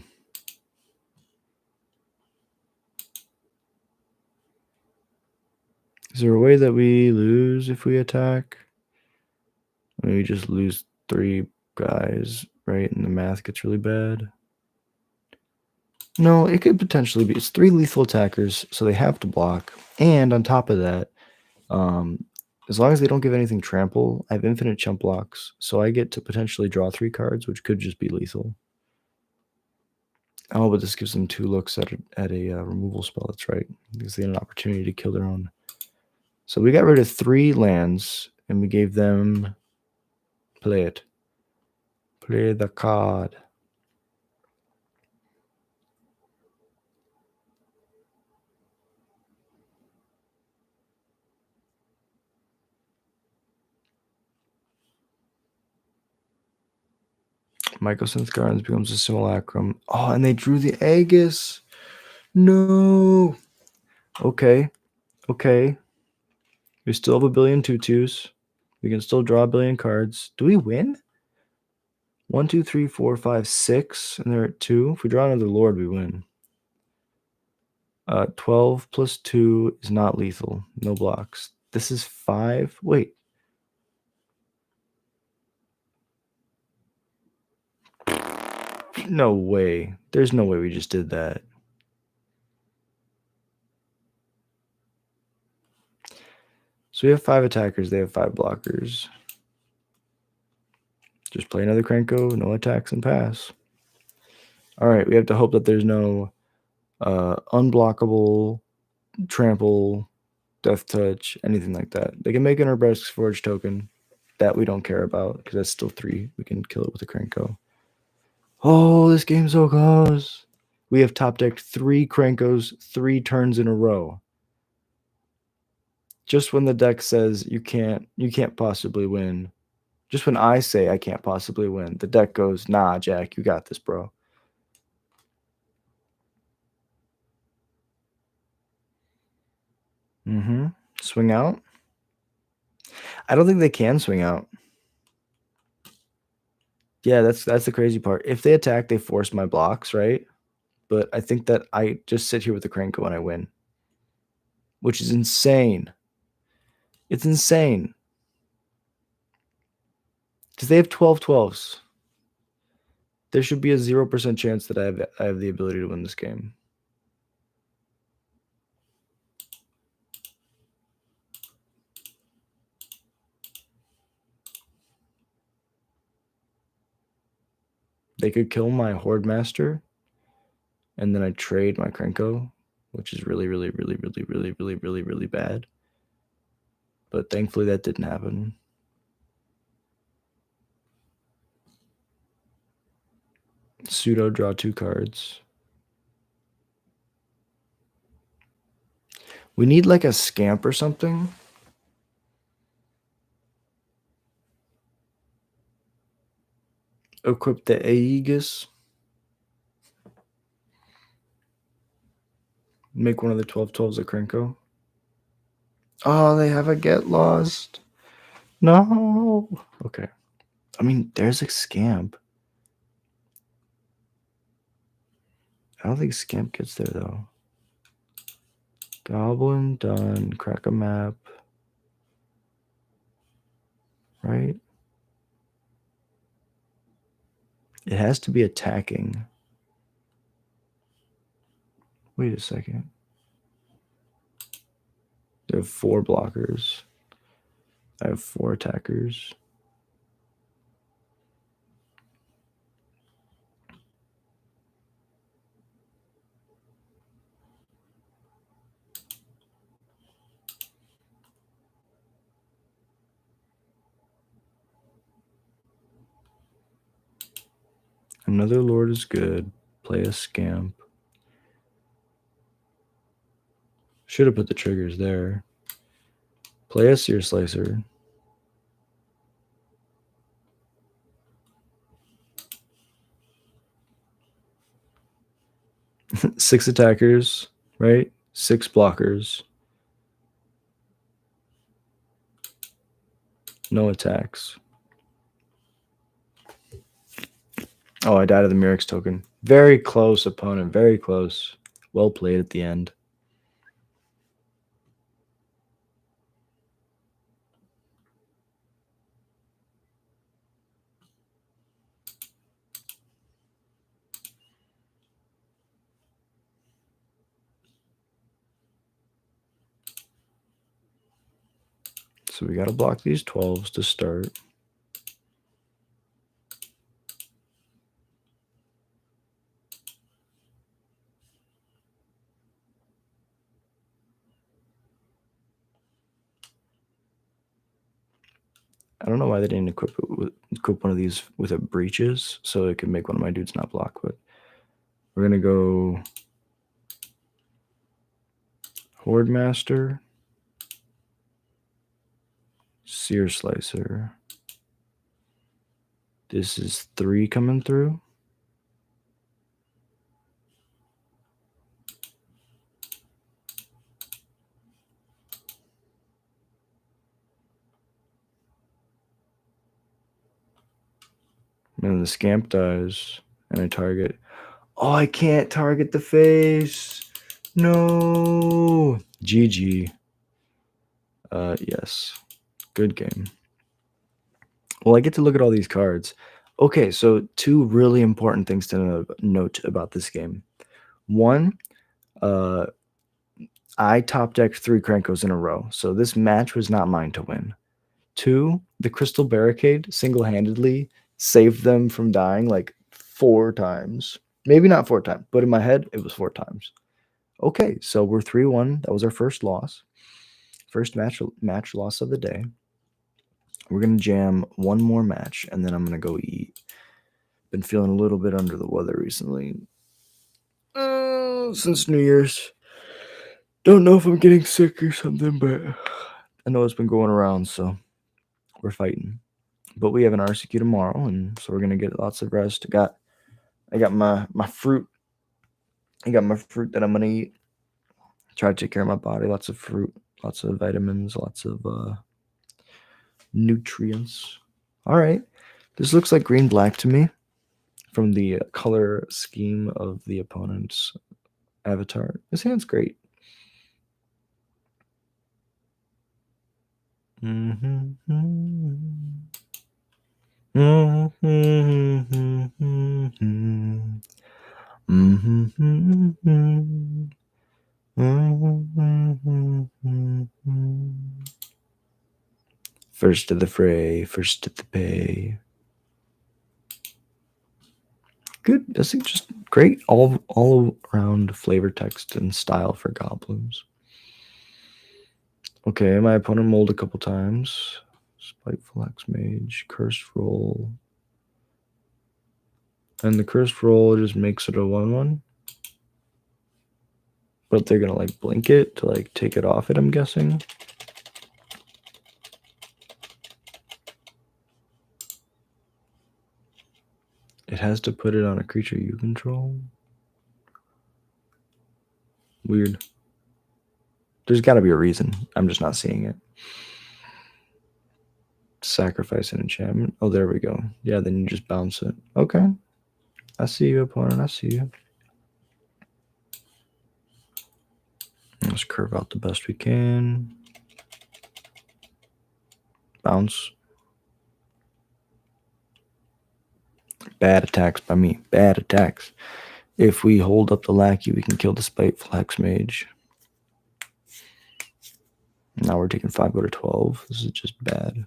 A: Is there a way that we lose if we attack? I mean, we just lose 3 guys, right? And the math gets really bad. No, it could potentially be. It's 3 lethal attackers, so they have to block. And on top of that, as long as they don't give anything trample, I have infinite chump blocks, so I get to potentially draw 3 cards, which could just be lethal. Oh, but this gives them 2 looks at a removal spell. That's right, because they had an opportunity to kill their own. So we got rid of 3 lands, and we gave them play it. Play the card. Mycosynth Gardens becomes a simulacrum. Oh, and they drew the Aegis. No. Okay. We still have a billion tutus. We can still draw a billion cards. Do we win? 1, 2, 3, 4, 5, 6, and they're at 2. If we draw another Lord, we win. 12 plus 2 is not lethal. No blocks. This is 5. Wait. No way. There's no way we just did that. So we have 5 attackers. They have 5 blockers. Just play another Krenko, no attacks, and pass. All right, we have to hope that there's no unblockable, trample, death touch, anything like that. They can make an Nebraska's Forge token. That we don't care about because that's still 3. We can kill it with a Krenko. Oh, this game's so close. We have top decked 3 Krenkos 3 turns in a row. Just when the deck says you can't possibly win. Just when I say I can't possibly win, the deck goes, nah, Jack, you got this, bro. Swing out? I don't think they can swing out. Yeah, that's the crazy part. If they attack, they force my blocks, right? But I think that I just sit here with the Krenko and I win. Which is insane. It's insane. Because they have 12 12s. There should be a 0% chance that I have the ability to win this game. They could kill my Horde Master, and then I trade my Krenko, which is really, really, really, really, really, really, really, really bad. But thankfully that didn't happen. Pseudo draw 2 cards. We need like a scamp or something. Equip the Aegis. Make one of the 12 12s a Krenko. Oh, they have a Get Lost. No. Okay. I mean, there's a Scamp. I don't think Scamp gets there, though. Goblin, done. Crack a map. Right? It has to be attacking. Wait a second. They have 4 blockers. I have 4 attackers. Another lord is good. Play a scamp. Should have put the triggers there. Play a seer slicer. Six attackers, right? Six blockers. No attacks. Oh, I died of the Murex token. Very close, opponent. Very close. Well played at the end. So we got to block these 12s to start. I don't know why they didn't equip one of these with a breaches so it could make one of my dudes not block, but we're going to go Horde Master, Seer Slicer. This is 3 coming through. And the scamp dies, and I target. Oh, I can't target the face. No. GG. Yes. Good game. Well, I get to look at all these cards. Okay, so 2 really important things to note about this game. 1, I top decked 3 Krankos in a row, so this match was not mine to win. 2, the Crystal Barricade single-handedly saved them from dying like 4 times. Maybe not 4 times, but in my head, it was 4 times. Okay, so we're 3-1. That was our first loss. First match loss of the day. We're going to jam one more match, and then I'm going to go eat. Been feeling a little bit under the weather recently. Since New Year's. Don't know if I'm getting sick or something, but I know it's been going around, so we're fighting. But we have an RCQ tomorrow, and so we're gonna get lots of rest. I got my fruit. I got my fruit that I'm gonna eat. Try to take care of my body. Lots of fruit, lots of vitamins, lots of nutrients. All right, this looks like green black to me from the color scheme of the opponent's avatar. This hand's great. First to the fray, first to the pay. Good. This is just great all around flavor, text, and style for goblins. Okay, my opponent mulled a couple times. Spiteful X-Mage, Cursed Roll. And the Cursed Roll just makes it a 1/1. But they're gonna like blink it to like take it off it, I'm guessing. It has to put it on a creature you control. Weird. There's got to be a reason. I'm just not seeing it. Sacrifice an enchantment. Oh, there we go. Yeah, then you just bounce it. Okay. I see you, opponent. I see you. Let's curve out the best we can. Bounce. Bad attacks by me. Bad attacks. If we hold up the lackey, we can kill the Spiteful Hexmage. Now we're taking 5 out of 12. This is just bad.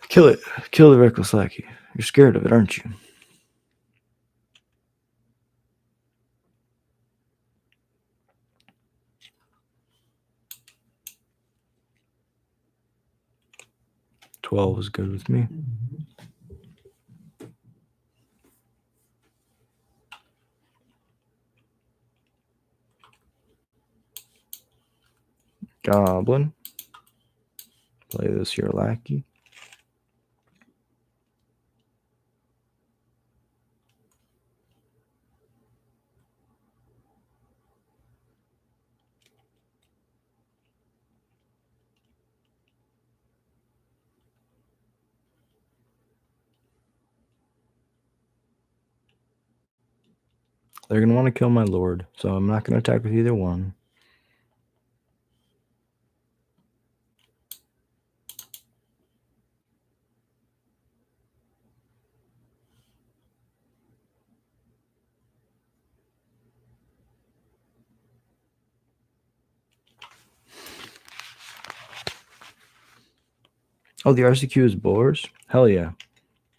A: Kill it. Kill the Reckless Lackey. You're scared of it, aren't you? $12 is good with me. Goblin. Play this here lackey. They're going to want to kill my lord, so I'm not going to attack with either one. Oh, the RCQ is boars? Hell yeah.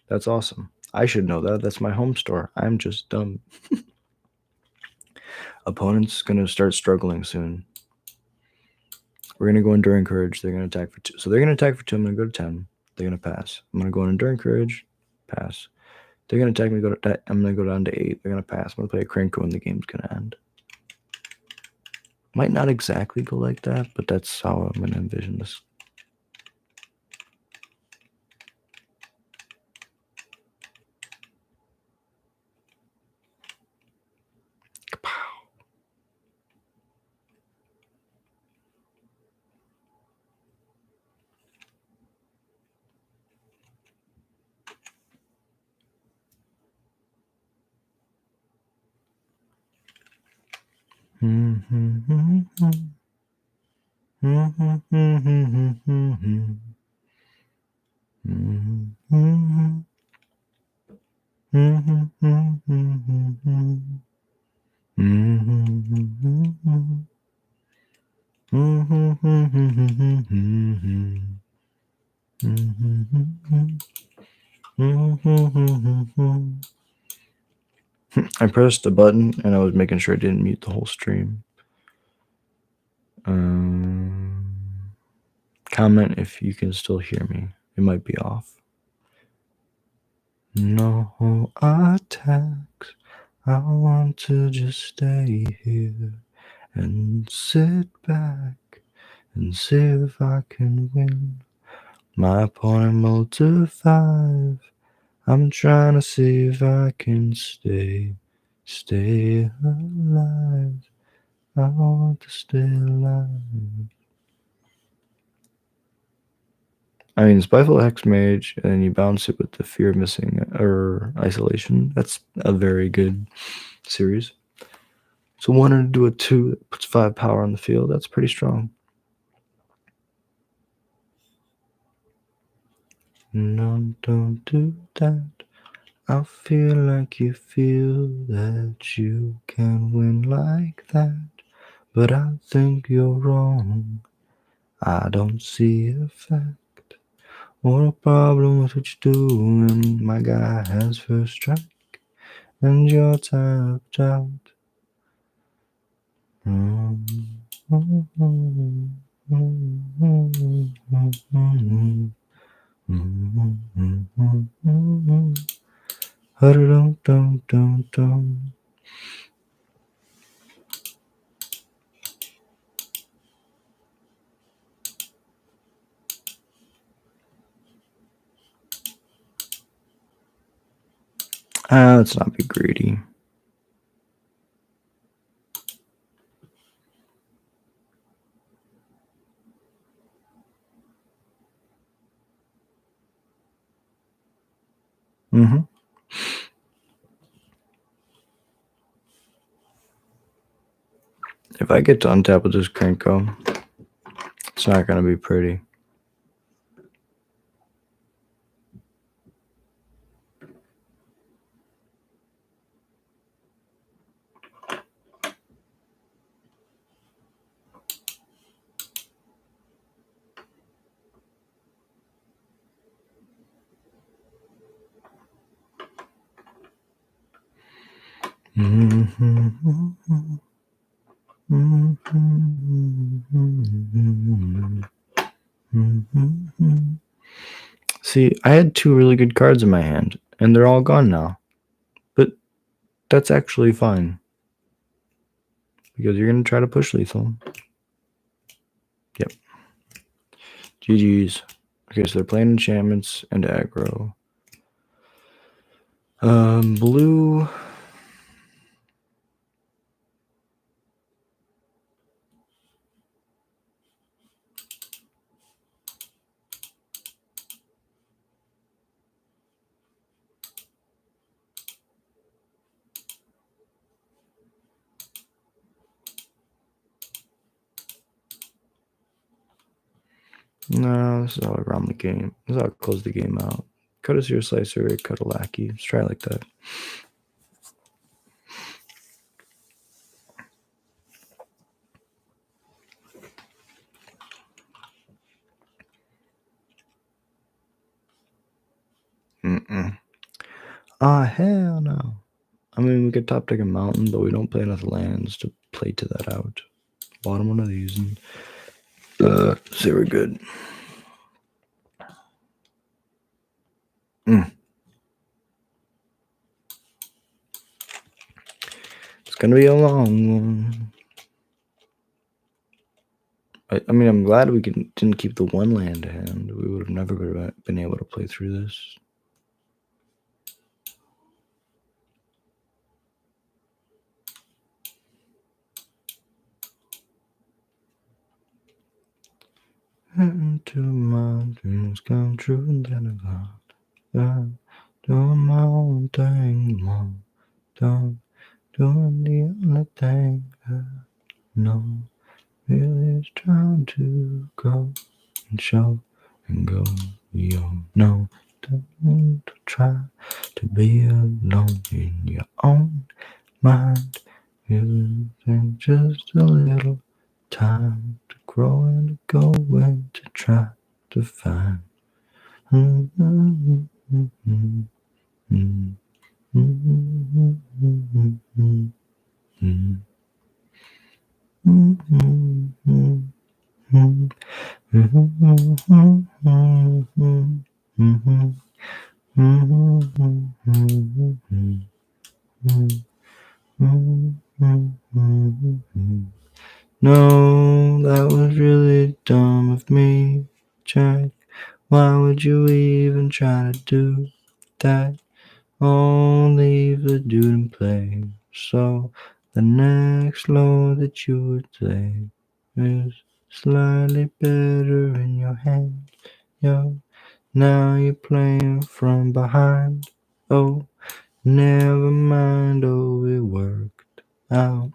A: That's awesome. I should know that. That's my home store. I'm just dumb. Opponent's going to start struggling soon. We're going to go Enduring Courage. They're going to attack for 2. So they're going to attack for 2. I'm going to go to 10. They're going to pass. I'm going to go Enduring Courage. Pass. They're going to attack me. I'm going to go down to 8. They're going to pass. I'm going to play a Krenko and the game's going to end. Might not exactly go like that, but that's how I'm going to envision this. I pressed a button and I was making sure I didn't mute the whole stream. Comment if you can still hear me. It might be off. No attacks. I want to just stay here and sit back and see if I can win. My opponent moved to 5. I'm trying to see if I can stay alive. I want to stay alive. I mean, Spiteful Hex Mage, and then you bounce it with the Fear of Missing or Isolation. That's a very good series. So wanting to do a 2 that puts 5 power on the field, that's pretty strong. No, don't do that. I feel like you feel that you can win like that, but I think you're wrong. I don't see a fact or a problem with what you're doing. My guy has first strike, and you're tapped out. Let's not be greedy. If I get to untap with this Krenko, it's not going to be pretty. See, I had 2 really good cards in my hand, and they're all gone now. But that's actually fine. Because you're going to try to push lethal. Yep. GG's. Okay, so they're playing enchantments and aggro. Blue. No, this is how I run the game. This is how I close the game out. Cut a Seer Slicer, cut a Lackey. Let's try it like that. Hell no. I mean, we could top deck a mountain, but we don't play enough lands to play to that out. Bottom one of these and say we're good. It's gonna be a long one. I mean, I'm glad we didn't keep the one land hand. We would have never been able to play through this. Until my dreams come true, and then I'm doing my own thing, Mom. Doing the only thing I know. Really is trying to go and show and go. You know, don't try to be alone in your own mind. Using just a little time to grow and to go and to try to find. No, that was really dumb of me, Jack. Why would you even try to do that? Oh, leave the dude in play. So the next load that you would play is slightly better in your hand. Yo, now you're playing from behind. Oh, never mind. Oh, it worked out.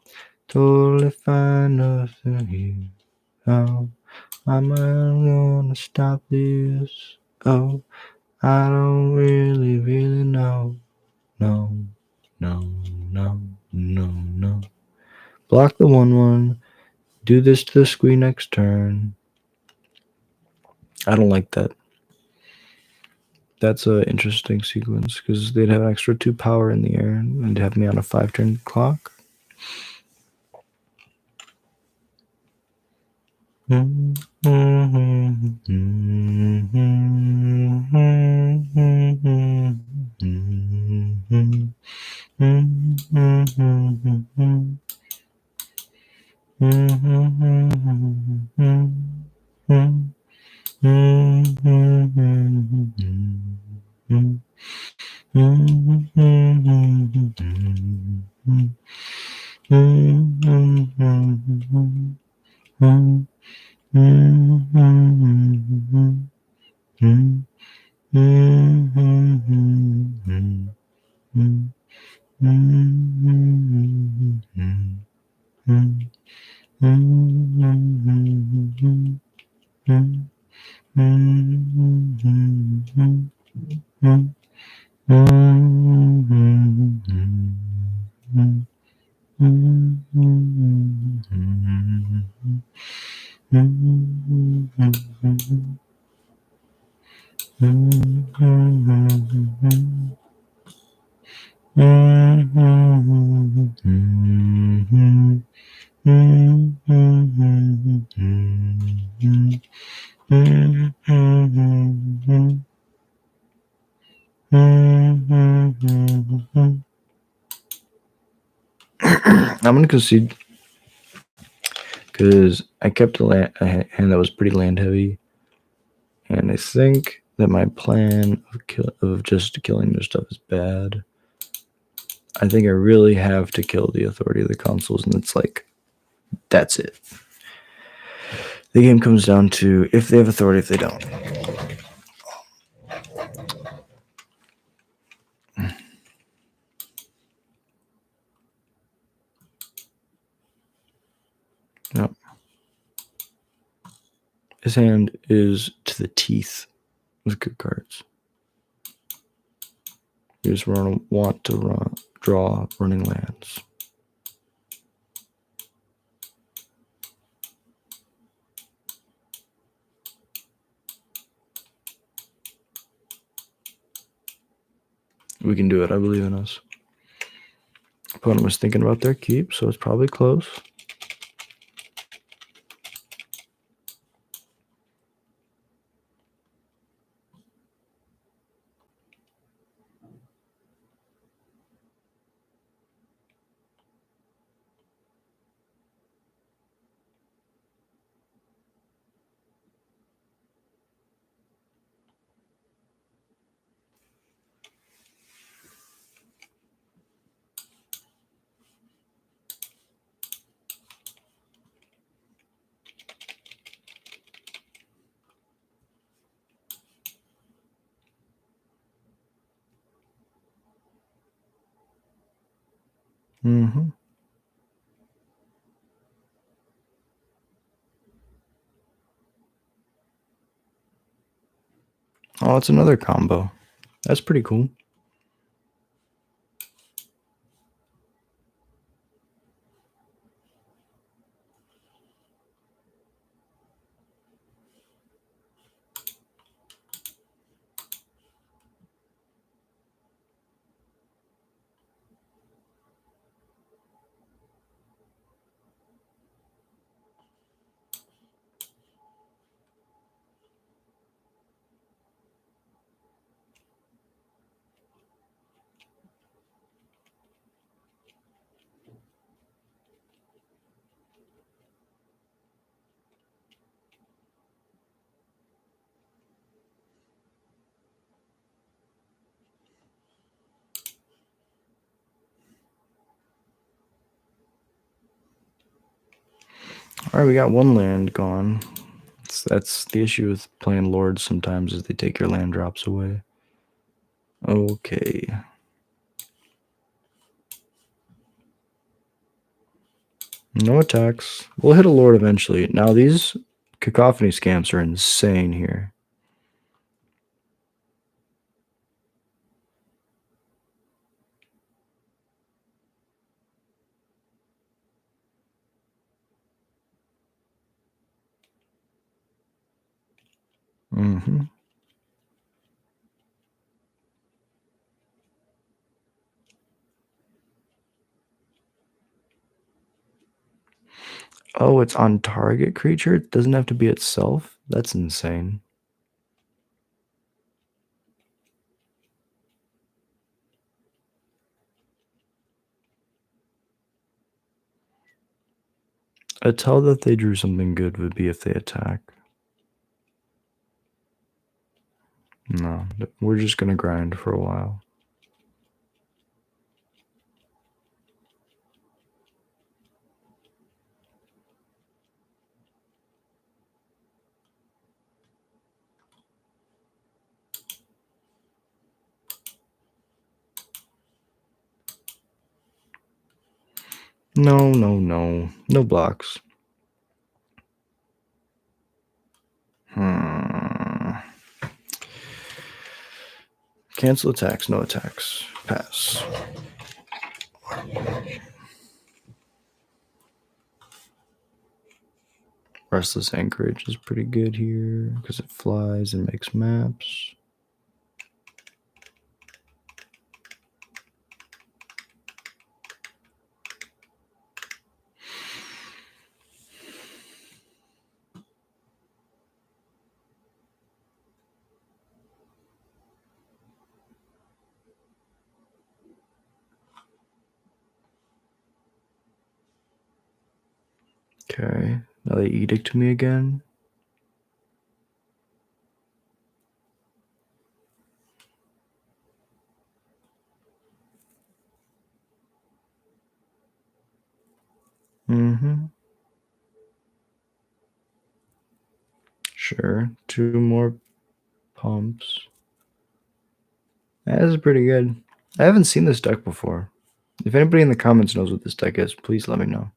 A: Totally fine, nothing here. Oh, am I gonna stop this? Oh, I don't really know. No. Block the 1/1. Do this to the squee next turn. I don't like that. That's an interesting sequence because they'd have an extra 2 power in the air and have me on a 5-turn clock. I'm going to concede because I kept a hand that was pretty land heavy. And I think that my plan of just killing their stuff is bad. I think I really have to kill the authority of the consuls, and it's like, that's it. The game comes down to if they have authority, if they don't. Yep. His hand is to the teeth with good cards. You just want to draw running lands. We can do it. I believe in us. Opponent was thinking about their keep, so it's probably close. Mm-hmm. Oh, it's another combo. That's pretty cool. All right, we got one land gone. That's the issue with playing Lords sometimes, is they take your land drops away. Okay. No attacks. We'll hit a Lord eventually. Now, these Cacophony scamps are insane here. Mm-hmm. Oh, it's on target creature? It doesn't have to be itself? That's insane. A tell that they drew something good would be if they attack. No, we're just going to grind for a while. No, no, no. No blocks. Cancel attacks, no attacks. Pass. Restless Anchorage is pretty good here because it flies and makes maps. Okay, now they edict me again. Sure. 2 more pumps. That is pretty good. I haven't seen this deck before. If anybody in the comments knows what this deck is, please let me know.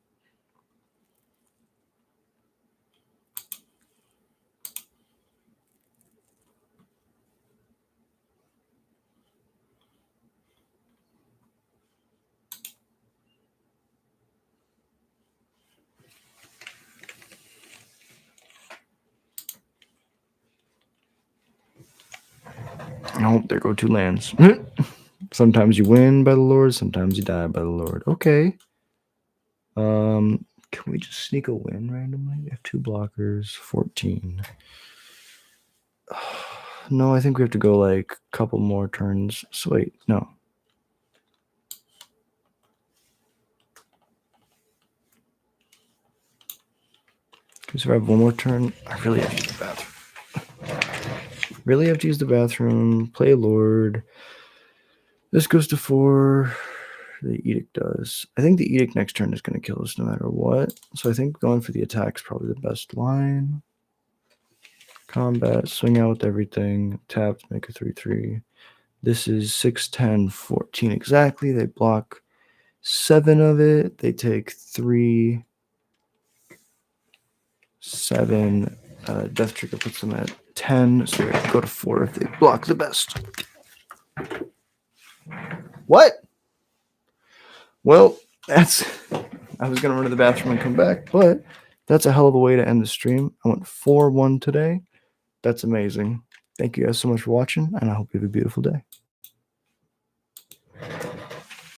A: Oh, there go 2 lands. Sometimes you win by the Lord, sometimes you die by the Lord. Okay. Can we just sneak a win randomly? We have 2 blockers, 14. No, I think we have to go like a couple more turns. So wait, no. Can we survive 1 more turn? I really have to use the bathroom. Really have to use the bathroom. Play Lord. This goes to 4. The Edict does. I think the Edict next turn is going to kill us no matter what. So I think going for the attack is probably the best line. Combat, swing out with everything. Tap, make a 3/3. This is 6, 10, 14 exactly. They block 7 of it. They take 3, 7. Death Trigger puts them at 10. So we have to go to 4 if they block the best. What? Well, that's... I was going to run to the bathroom and come back, but that's a hell of a way to end the stream. I went 4-1 today. That's amazing. Thank you guys so much for watching, and I hope you have a beautiful day.